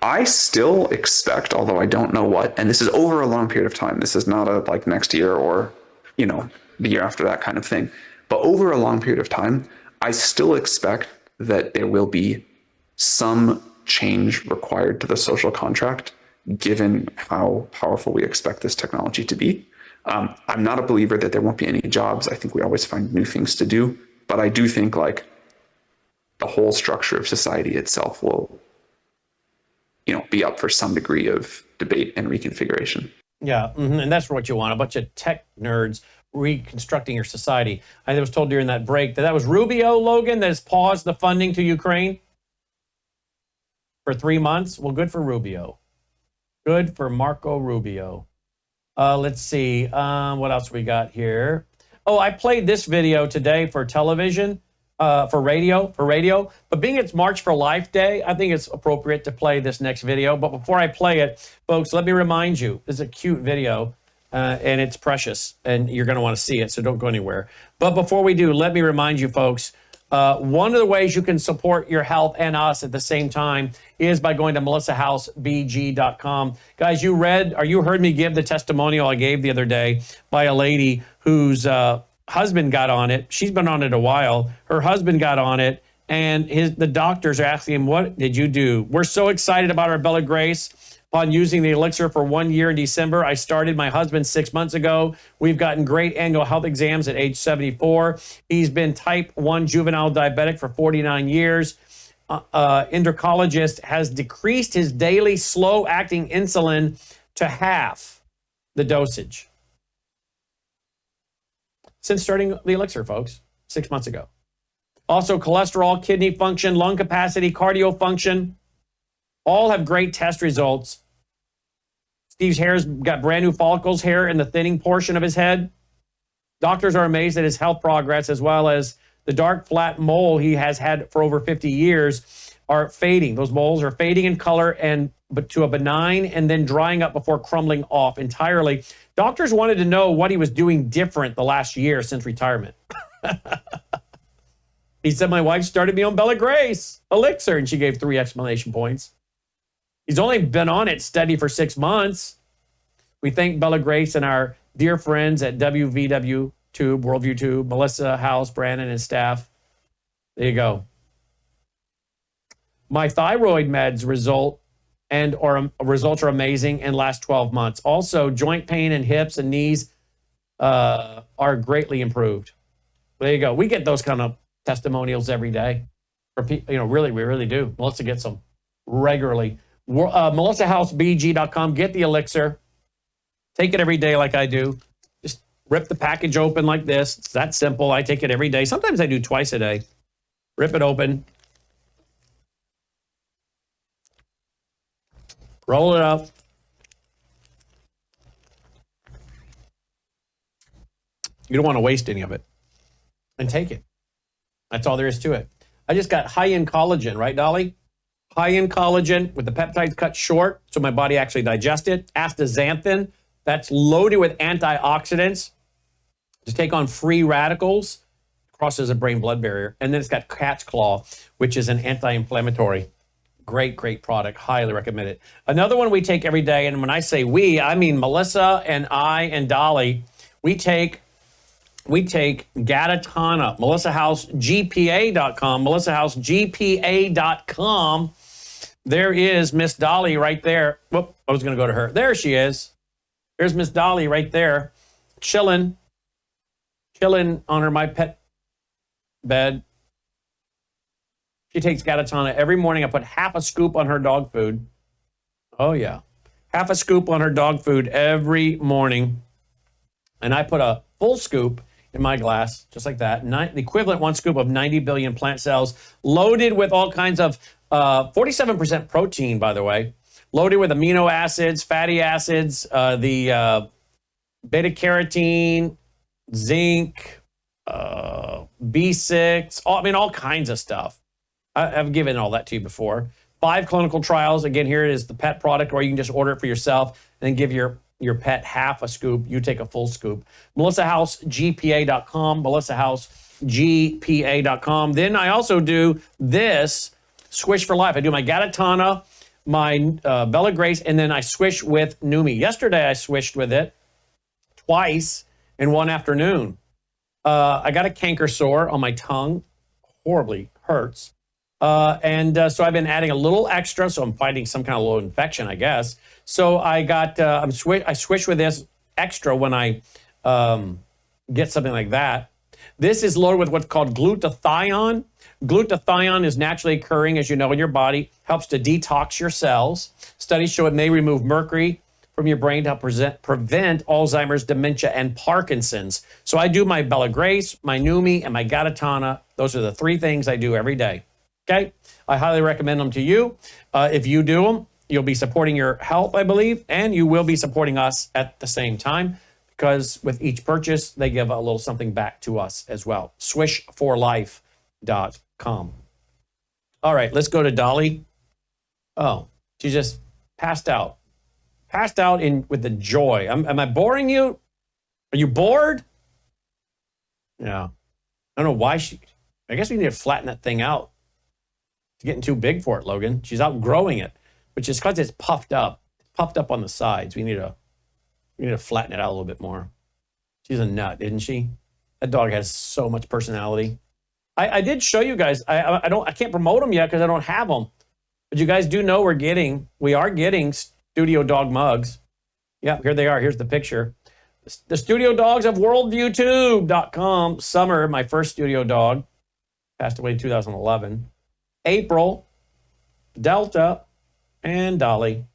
H: I still expect, although I don't know what, and this is over a long period of time. This is not a like next year or, the year after that kind of thing. But over a long period of time, I still expect that there will be some change required to the social contract, given how powerful we expect this technology to be. I'm not a believer that there won't be any jobs. I think we always find new things to do. But I do think like the whole structure of society itself will, be up for some degree of debate and reconfiguration.
B: Yeah, and that's what you want, a bunch of tech nerds reconstructing your society. I was told during that break that was Rubio, Logan, that has paused the funding to Ukraine for 3 months. Well, good for Rubio. Good for Marco Rubio. Let's see. What else we got here? Oh, I played this video today for television, for radio. But being it's March for Life Day, I think it's appropriate to play this next video. But before I play it, folks, let me remind you, this is a cute video. And it's precious, and you're going to want to see it, so don't go anywhere. But before we do, let me remind you, folks, one of the ways you can support your health and us at the same time is by going to melissahousebg.com. Guys, you heard me give the testimonial I gave the other day by a lady whose husband got on it. She's been on it a while. Her husband got on it, and the doctors are asking him, what did you do? We're so excited about our Bella Grace. Upon using the elixir for 1 year in December, I started my husband 6 months ago. We've gotten great annual health exams at age 74. He's been type 1 juvenile diabetic for 49 years. Endocrinologist has decreased his daily slow-acting insulin to half the dosage since starting the elixir, folks, 6 months ago. Also, cholesterol, kidney function, lung capacity, cardio function, all have great test results. Steve's hair's got brand new follicles hair in the thinning portion of his head. Doctors are amazed at his health progress, as well as the dark, flat mole he has had for over 50 years are fading. Those moles are fading in color but to a benign and then drying up before crumbling off entirely. Doctors wanted to know what he was doing different the last year since retirement. He said, my wife started me on Bella Grace elixir, and she gave 3 exclamation points. He's only been on it steady for 6 months. We thank Bella Grace and our dear friends at WVW Tube, Worldview Tube, Melissa, House, Brandon, and staff. There you go. My thyroid meds results are amazing and last 12 months. Also, joint pain in hips and knees are greatly improved. There you go. We get those kind of testimonials every day. Really, we really do. Melissa gets them regularly. melissahousebg.com. Get the elixir. Take it every day like I do. Just rip the package open like this. It's that simple. I take it every day. Sometimes I do twice a day. Rip it open. Roll it up. You don't want to waste any of it. And take it. That's all there is to it. I just got high-end collagen, right, Dolly? High-end collagen with the peptides cut short so my body actually digests it. Astaxanthin, that's loaded with antioxidants to take on free radicals, crosses a brain-blood barrier. And then it's got cat's claw, which is an anti-inflammatory. Great, great product. Highly recommend it. Another one we take every day, and when I say we, I mean Melissa and I and Dolly. We take Gatatana, melissahousegpa.com, melissahousegpa.com. There is Miss Dolly right there. Whoop, I was going to go to her. There she is. There's Miss Dolly right there, chilling on my pet bed. She takes Gatatana every morning. I put half a scoop on her dog food. Oh, yeah. Half a scoop on her dog food every morning. And I put a full scoop in my glass, just like that. The equivalent 1 scoop of 90 billion plant cells, loaded with all kinds of 47% protein, by the way, loaded with amino acids, fatty acids, the beta-carotene, zinc, B6, all kinds of stuff. I've given all that to you before. 5 clinical trials. Again, here it is, the pet product, or you can just order it for yourself and then give your pet half a scoop. You take a full scoop. melissahousegpa.com, melissahousegpa.com. Then I also do this swish for life. I do my Gatatana, my Bella Grace, and then I swish with Numi. Yesterday, I swished with it twice in one afternoon. I got a canker sore on my tongue. Horribly hurts. So I've been adding a little extra, so I'm fighting some kind of low infection, I guess. So I got, I swish with this extra when I get something like that. This is loaded with what's called glutathione. Glutathione is naturally occurring, as you know, in your body, helps to detox your cells. Studies show it may remove mercury from your brain to help prevent Alzheimer's, dementia, and Parkinson's. So I do my Bella Grace, my Numi, and my Gatatana. Those are the 3 things I do every day. Okay? I highly recommend them to you. If you do them, you'll be supporting your health, I believe, and you will be supporting us at the same time, because with each purchase, they give a little something back to us as well. Swishforlife.com. All right, let's go to Dolly. Oh, she just passed out. Passed out with the joy. Am I boring you? Are you bored? Yeah. I don't know why I guess we need to flatten that thing out. It's getting too big for it, Logan. She's outgrowing it, which is because it's puffed up. It's puffed up on the sides. We need to flatten it out a little bit more. She's a nut, isn't she? That dog has so much personality. I did show you guys. I can't promote them yet because I don't have them. But you guys do know we are getting studio dog mugs. Yeah, here they are. Here's the picture. The studio dogs of worldviewtube.com. Summer, my first studio dog, passed away in 2011. April, Delta, and Dolly.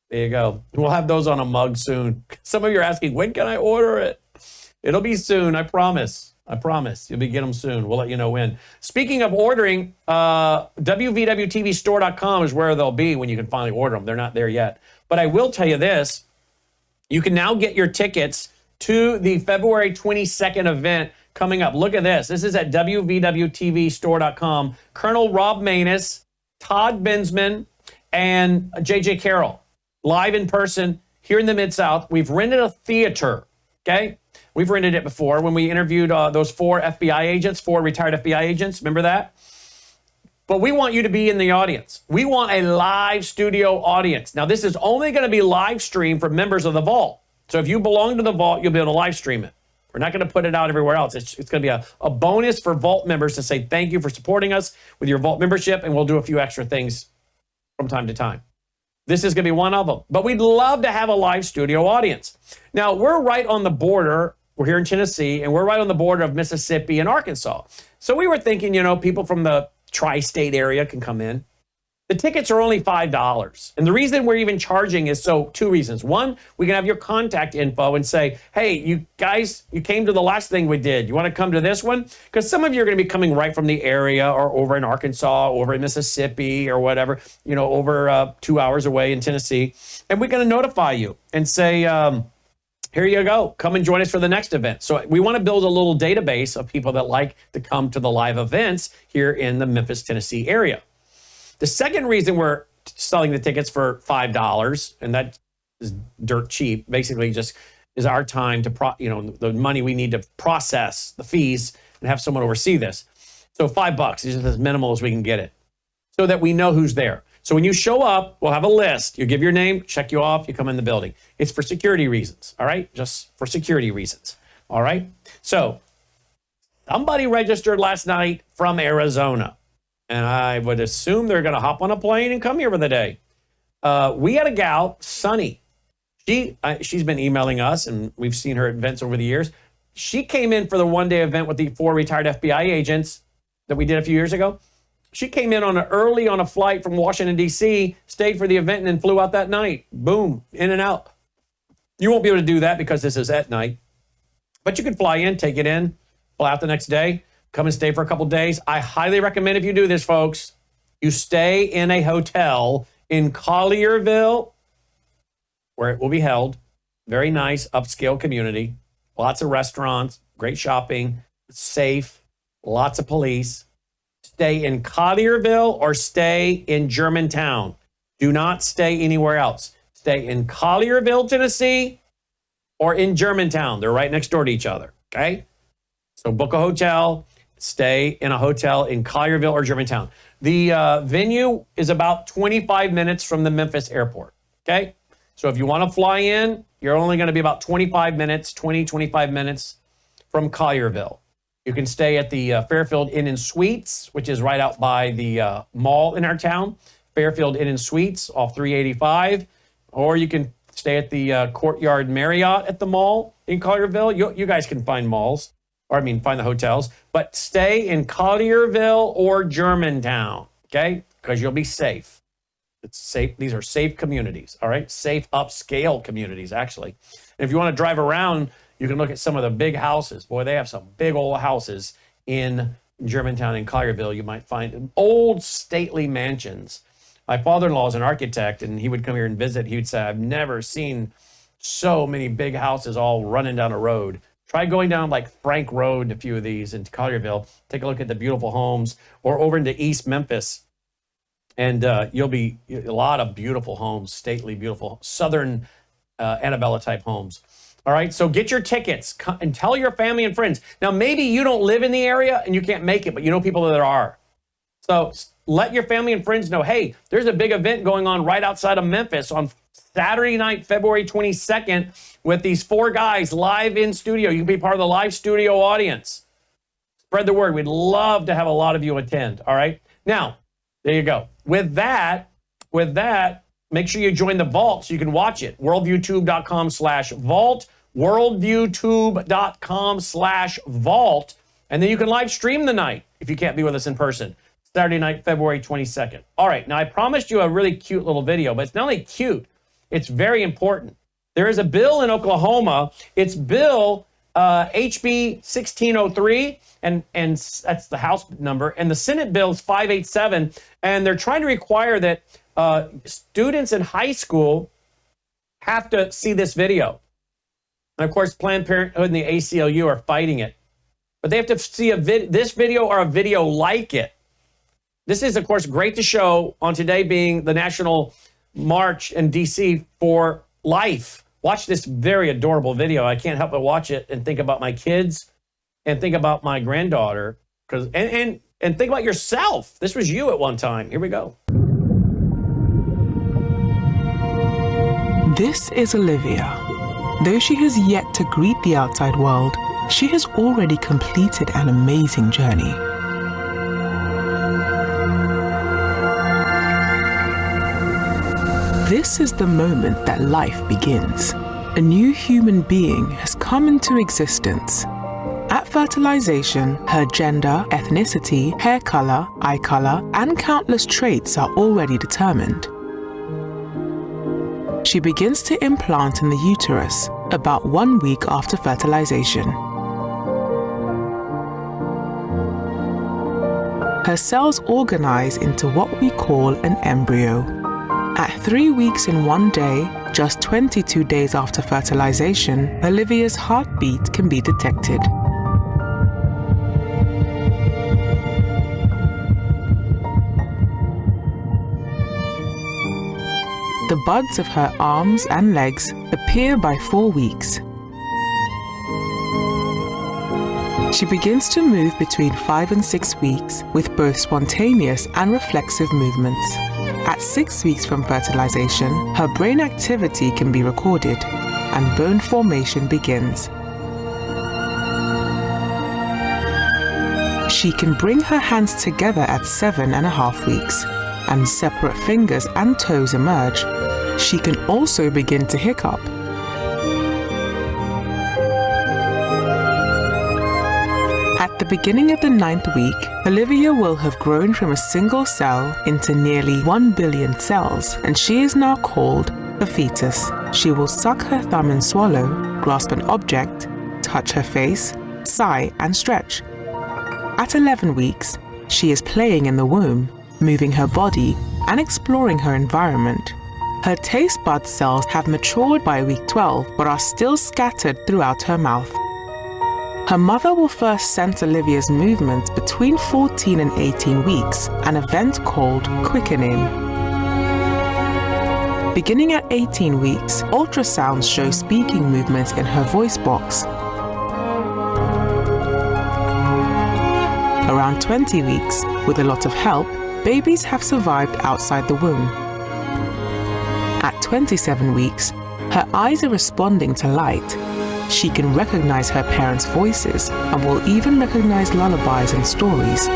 B: There you go. We'll have those on a mug soon. Some of you are asking, when can I order it? It'll be soon, I promise. I promise. You'll be getting them soon. We'll let you know when. Speaking of ordering, www.tvstore.com is where they'll be when you can finally order them. They're not there yet. But I will tell you this. You can now get your tickets to the February 22nd event coming up. Look at this. This is at www.tvstore.com. Colonel Rob Manus, Todd Bensman, and JJ Carroll, live in person here in the Mid-South. We've rented a theater, okay? We've rented it before when we interviewed those 4 FBI agents, 4 retired FBI agents. Remember that? But we want you to be in the audience. We want a live studio audience. Now, this is only going to be live streamed for members of the Vault. So if you belong to the Vault, you'll be able to live stream it. We're not going to put it out everywhere else. It's going to be a bonus for Vault members to say thank you for supporting us with your Vault membership, and we'll do a few extra things from time to time. This is going to be one of them. But we'd love to have a live studio audience. Now, we're right on the border. We're here in Tennessee, and we're right on the border of Mississippi and Arkansas. So we were thinking, people from the tri-state area can come in. The tickets are only $5. And the reason we're even charging is 2 reasons. One, we can have your contact info and say, hey, you guys, you came to the last thing we did. You want to come to this one? Because some of you are going to be coming right from the area or over in Arkansas, over in Mississippi or whatever, over 2 hours away in Tennessee. And we're going to notify you and say, here you go. Come and join us for the next event. So we want to build a little database of people that like to come to the live events here in the Memphis, Tennessee area. The second reason we're selling the tickets for $5, and that is dirt cheap, basically just is our time to, the money we need to process the fees and have someone oversee this. So $5 is just as minimal as we can get it so that we know who's there. So when you show up, we'll have a list. You give your name, check you off, you come in the building. It's for security reasons, all right? Just for security reasons, all right? So somebody registered last night from Arizona, and I would assume they're going to hop on a plane and come here for the day. We had a gal, Sunny. She's been emailing us, and we've seen her at events over the years. She came in for the one-day event with the 4 retired FBI agents that we did a few years ago. She came in early on a flight from Washington, D.C., stayed for the event, and then flew out that night. Boom, in and out. You won't be able to do that because this is at night. But you can fly in, take it in, fly out the next day, come and stay for a couple days. I highly recommend if you do this, folks, you stay in a hotel in Collierville, where it will be held. Very nice, upscale community. Lots of restaurants, great shopping, safe, lots of police. Stay in Collierville or stay in Germantown. Do not stay anywhere else. Stay in Collierville, Tennessee, or in Germantown. They're right next door to each other, okay? So book a hotel, stay in a hotel in Collierville or Germantown. The venue is about 25 minutes from the Memphis airport, okay? So if you want to fly in, you're only going to be about 25 minutes from Collierville. You can stay at the Fairfield Inn and Suites, which is right out by the mall in our town. Fairfield Inn and Suites off 385. Or you can stay at the Courtyard Marriott at the mall in Collierville. You guys can find malls. find the hotels, but stay in Collierville or Germantown, okay? Because you'll be safe. It's safe. These are safe communities, all right? Safe upscale communities, actually. And if you want to drive around, you can look at some of the big houses. Boy, they have some big old houses in Germantown and Collierville. You might find old stately mansions. My father-in-law is an architect, and he would come here and visit. He would say, I've never seen so many big houses all running down a road. Try going down like Frank Road, a few of these into Collierville. Take a look at the beautiful homes, or over into East Memphis. And you'll be a lot of beautiful homes, stately, beautiful, Southern Annabella type homes. All right, so get your tickets and tell your family and friends. Now, maybe you don't live in the area and you can't make it, but you know people that are. So let your family and friends know, hey, there's a big event going on right outside of Memphis on Saturday night, February 22nd, with these 4 guys live in studio. You can be part of the live studio audience. Spread the word. We'd love to have a lot of you attend, all right? Now, there you go. With that, make sure you join the vault so you can watch it. worldviewtube.com/vault, worldviewtube.com/vault, and then you can live stream the night if you can't be with us in person. Saturday night, February 22nd. All right, now I promised you a really cute little video, but it's not only cute, it's very important. There is a bill in Oklahoma. It's Bill HB 1603, and that's the House number, and the Senate bill is 587, and they're trying to require that students in high school have to see this video. And of course, Planned Parenthood and the ACLU are fighting it, but they have to see this video or a video like it. This is, of course, great to show on today being the National March in DC for Life. Watch this very adorable video. I can't help but watch it and think about my kids and think about my granddaughter, and think about yourself. This was you at one time. Here we go.
I: This is Olivia. Though she has yet to greet the outside world, she has already completed an amazing journey. This is the moment that life begins. A new human being has come into existence. At fertilization, her gender, ethnicity, hair color, eye color, and countless traits are already determined. She begins to implant in the uterus about 1 week after fertilization. Her cells organize into what we call an embryo. At 3 weeks and 1 day, just 22 days after fertilization, Olivia's heartbeat can be detected. The buds of her arms and legs appear by 4 weeks. She begins to move between 5 and 6 weeks with both spontaneous and reflexive movements. At 6 weeks from fertilization, her brain activity can be recorded and bone formation begins. She can bring her hands together at 7.5 weeks, and separate fingers and toes emerge. She can also begin to hiccup. At the beginning of the 9th week, Olivia will have grown from a single cell into nearly 1 billion cells, and she is now called a fetus. She will suck her thumb and swallow, grasp an object, touch her face, sigh, and stretch. At 11 weeks, she is playing in the womb, moving her body and exploring her environment. Her taste bud cells have matured by week 12, but are still scattered throughout her mouth. Her mother will first sense Olivia's movements between 14 and 18 weeks, an event called quickening. Beginning at 18 weeks, ultrasounds show speaking movements in her voice box. Around 20 weeks, with a lot of help, babies have survived outside the womb. At 27 weeks, her eyes are responding to light. She can recognize her parents' voices and will even recognize lullabies and stories.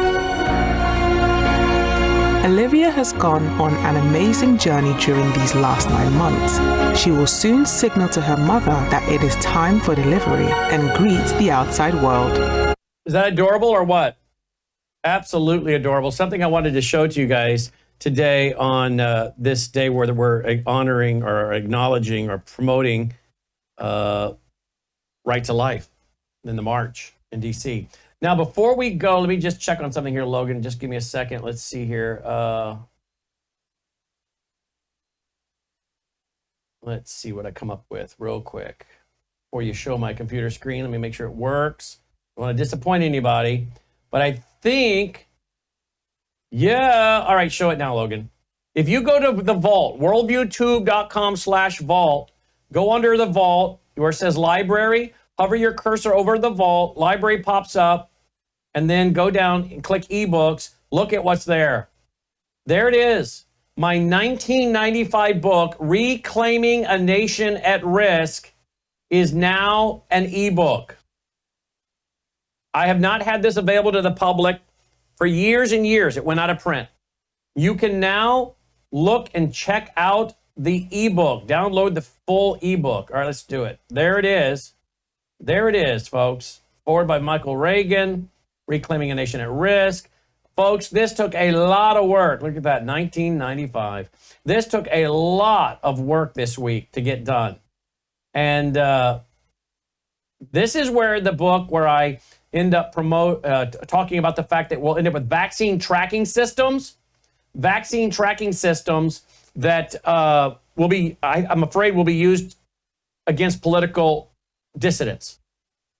I: Olivia has gone on an amazing journey during these last 9 months. She will soon signal to her mother that it is time for delivery and greet the outside world.
B: Is that adorable or what? Absolutely adorable. Something I wanted to show to you guys today on this day where we're honoring or acknowledging or promoting right to life in the march in DC. Now, before we go, let me just check on something here, Logan. Just give me a second. Let's see here. Let's see what I come up with real quick. Before you show my computer screen, let me make sure it works. I don't want to disappoint anybody, but I think, yeah. All right, show it now, Logan. If you go to the vault, worldviewtube.com/vault, go under the vault where it says library, hover your cursor over the vault, library pops up, and then go down and click ebooks. Look at what's there. There it is. My 1995 book, Reclaiming a Nation at Risk, is now an ebook. I have not had this available to the public for years and years. It went out of print. You can now look and check out the ebook. Download the full ebook. All right, let's do it. There it is. There it is, folks. Forward by Michael Reagan, Reclaiming a Nation at Risk. Folks, this took a lot of work. Look at that, 1995. This took a lot of work this week to get done. And this is where the book where I end up talking about the fact that we'll end up with vaccine tracking systems that will be, I'm afraid, will be used against political dissidents.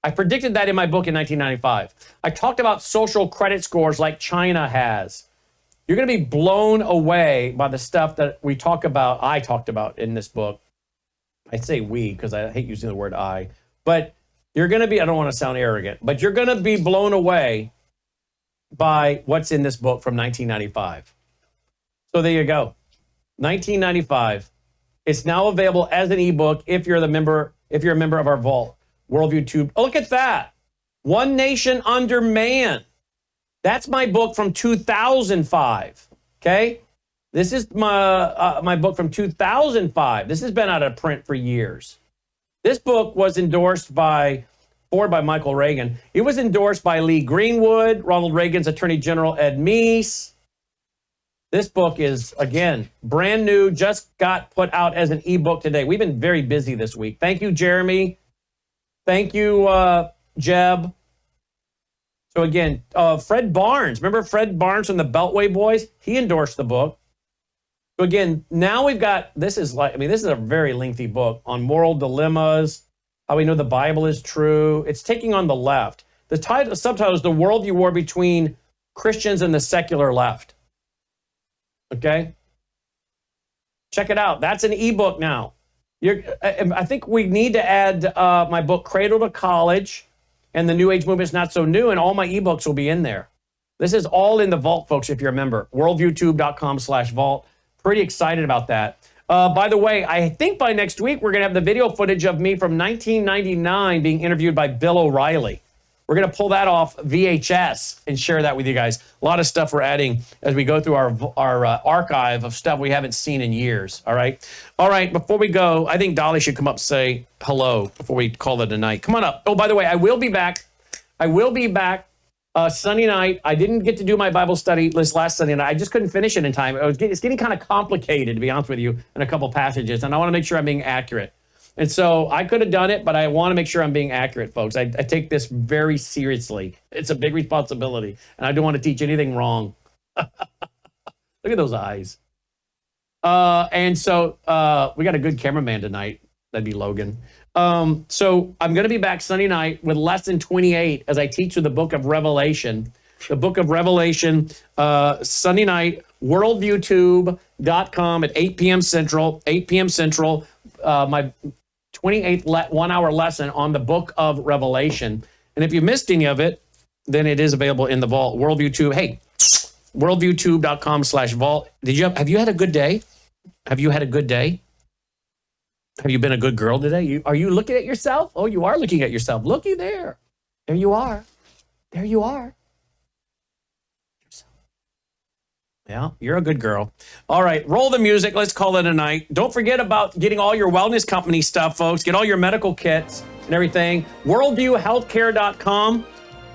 B: I predicted that in my book in 1995. I talked about social credit scores like China has. You're going to be blown away by the stuff that I talked about in this book. I say we because I hate using the word I. But you're going to be, I don't want to sound arrogant, but you're going to be blown away by what's in this book from 1995. So there you go. 1995. It's now available as an ebook if you're a member of our vault. Worldview Tube. Oh, look at that. One Nation Under Man. That's my book from 2005. Okay? This is my book from 2005. This has been out of print for years. This book was endorsed by Michael Reagan. It was endorsed by Lee Greenwood, Ronald Reagan's Attorney General Ed Meese. This book is, again, brand new, just got put out as an ebook today. We've been very busy this week. Thank you, Jeremy. Thank you, Jeb. So again, Fred Barnes. Remember Fred Barnes from the Beltway Boys? He endorsed the book. So again, now we've got, this is a very lengthy book on moral dilemmas, how we know the Bible is true. It's taking on the left. The subtitle is The Worldview War Between Christians and the Secular Left. Okay? Check it out. That's an ebook now. I think we need to add my book, Cradle to College, and the New Age Movement is Not So New, and all my ebooks will be in there. This is all in the vault, folks, if you're a member. worldviewtube.com/vault. Pretty excited about that. By the way, I think by next week, we're going to have the video footage of me from 1999 being interviewed by Bill O'Reilly. We're going to pull that off VHS and share that with you guys. A lot of stuff we're adding as we go through our archive of stuff we haven't seen in years. All right. All right. Before we go, I think Dolly should come up and say hello before we call it a night. Come on up. Oh, by the way, I will be back. Sunday night. I didn't get to do my Bible study this last Sunday night. I just couldn't finish it in time. It's getting kind of complicated, to be honest with you, in a couple passages, and I want to make sure I'm being accurate. And so I could have done it, but I want to make sure I'm being accurate, folks. I take this very seriously. It's a big responsibility, and I don't want to teach anything wrong. Look at those eyes. And so we got a good cameraman tonight. That'd be Logan. So I'm going to be back Sunday night with lesson 28 as I teach through the book of Revelation. The book of Revelation, Sunday night, worldviewtube.com at 8 p.m. Central, my 28th 1-hour lesson on the book of Revelation. And if you missed any of it, then it is available in the vault. Worldviewtube. Hey, worldviewtube.com/vault. Have you had a good day? Have you had a good day? Have you been a good girl today? Are you looking at yourself? Oh, you are looking at yourself. Looky there. There you are. There you are. Yeah, you're a good girl. All right, roll the music. Let's call it a night. Don't forget about getting all your wellness company stuff, folks. Get all your medical kits and everything. WorldviewHealthcare.com.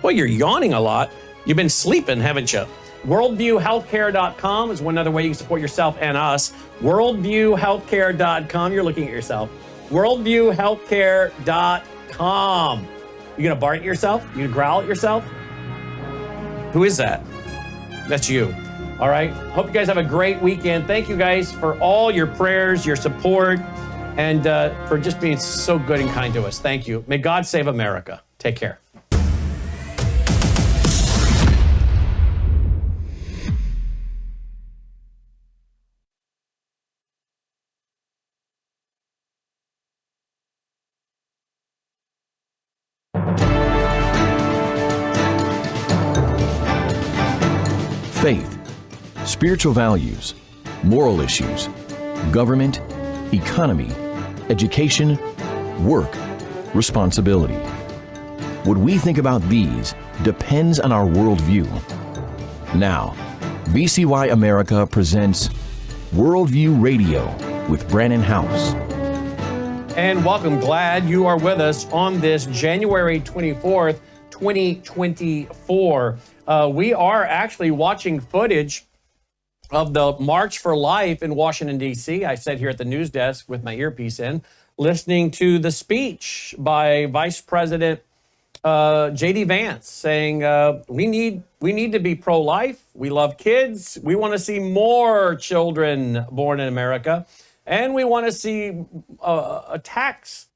B: Well, you're yawning a lot. You've been sleeping, haven't you? WorldviewHealthcare.com is one other way you can support yourself and us. WorldviewHealthcare.com. You're looking at yourself. WorldviewHealthcare.com. You gonna bark at yourself? You gonna growl at yourself? Who is that? That's you. All right. Hope you guys have a great weekend. Thank you guys for all your prayers, your support, and for just being so good and kind to us. Thank you. May God save America. Take care.
J: Faith, spiritual values, moral issues, government, economy, education, work, responsibility. What we think about these depends on our worldview. Now, VCY America presents Worldview Radio with Brannon House.
B: And welcome. Glad you are with us on this January 24th, 2024. We are actually watching footage of the March for Life in Washington, D.C. I sat here at the news desk with my earpiece in, listening to the speech by Vice President J.D. Vance saying, we need to be pro-life. We love kids. We want to see more children born in America. And we want to see a tax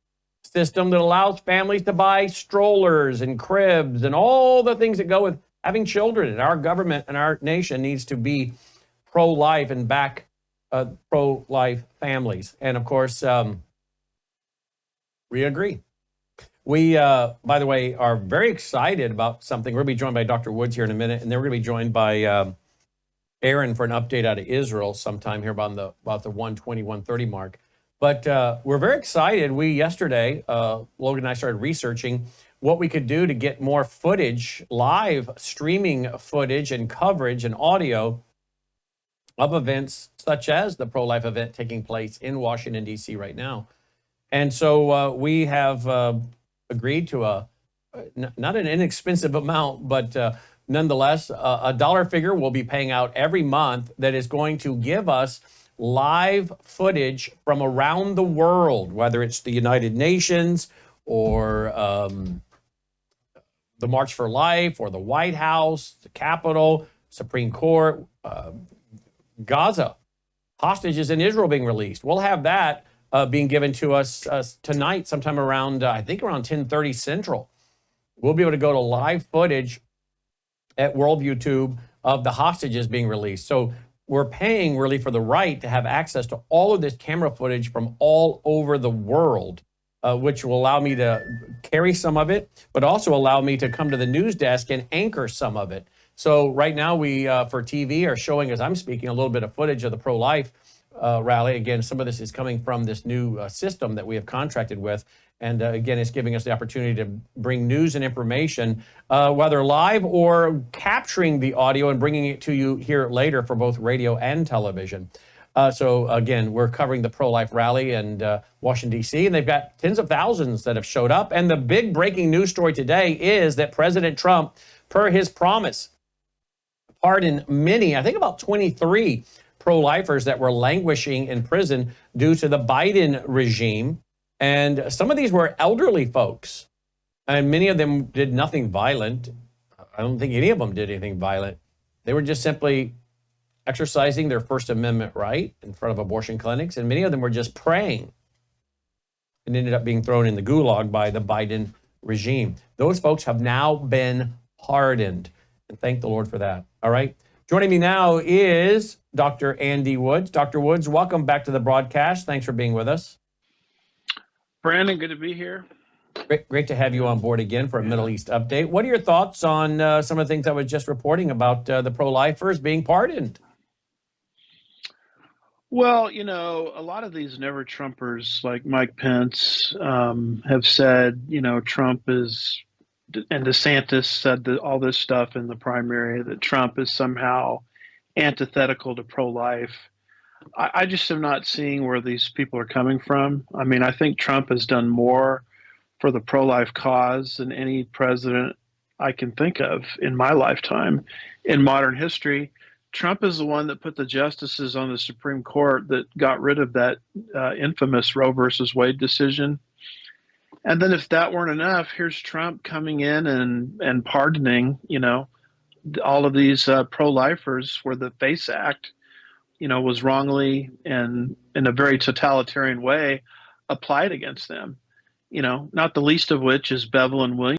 B: system that allows families to buy strollers and cribs and all the things that go with having children. And our government and our nation needs to be pro-life and back pro-life families. And of course, we agree. We, by the way, are very excited about something. We're going to be joined by Dr. Woods here in a minute, and then we're going to be joined by Aaron for an update out of Israel sometime here about the 120, 130 mark. But we're very excited. We yesterday, Logan and I started researching what we could do to get more footage, live streaming footage and coverage and audio of events such as the pro-life event taking place in Washington, D.C. right now. And so we have agreed to not an inexpensive amount, but nonetheless, a dollar figure we'll be paying out every month that is going to give us live footage from around the world, whether it's the United Nations or the March for Life or the White House, the Capitol, Supreme Court, Gaza, hostages in Israel being released. We'll have that being given to us tonight, sometime around, I think around 10:30 Central. We'll be able to go to live footage at Worldview Tube of the hostages being released. So we're paying really for the right to have access to all of this camera footage from all over the world, which will allow me to carry some of it, but also allow me to come to the news desk and anchor some of it. So right now we, for TV, are showing, as I'm speaking, a little bit of footage of the pro-life rally. Again, some of this is coming from this new system that we have contracted with. And again, it's giving us the opportunity to bring news and information, whether live or capturing the audio and bringing it to you here later for both radio and television. So again, we're covering the pro-life rally in Washington, D.C., and they've got tens of thousands that have showed up. And the big breaking news story today is that President Trump, per his promise, pardoned many, I think about 23 pro-lifers that were languishing in prison due to the Biden regime. And some of these were elderly folks, and many of them did nothing violent. I don't think any of them did anything violent. They were just simply exercising their First Amendment right in front of abortion clinics, and many of them were just praying and ended up being thrown in the gulag by the Biden regime. Those folks have now been pardoned, and thank the Lord for that. All right. Joining me now is Dr. Andy Woods. Dr. Woods, welcome back to the broadcast. Thanks for being with us.
K: Brandon, good to be here.
B: Great to have you on board again for a Middle East update. What are your thoughts on some of the things I was just reporting about the pro-lifers being pardoned?
K: Well, you know, a lot of these never Trumpers like Mike Pence have said, you know, Trump is, and DeSantis said all this stuff in the primary, that Trump is somehow antithetical to pro-life. I just am not seeing where these people are coming from. I mean, I think Trump has done more for the pro-life cause than any president I can think of in my lifetime in modern history. Trump is the one that put the justices on the Supreme Court that got rid of that infamous Roe versus Wade decision. And then if that weren't enough, here's Trump coming in and pardoning, all of these pro-lifers where the FACE Act, was wrongly and in a very totalitarian way applied against them. Not the least of which is Bevel and Williams.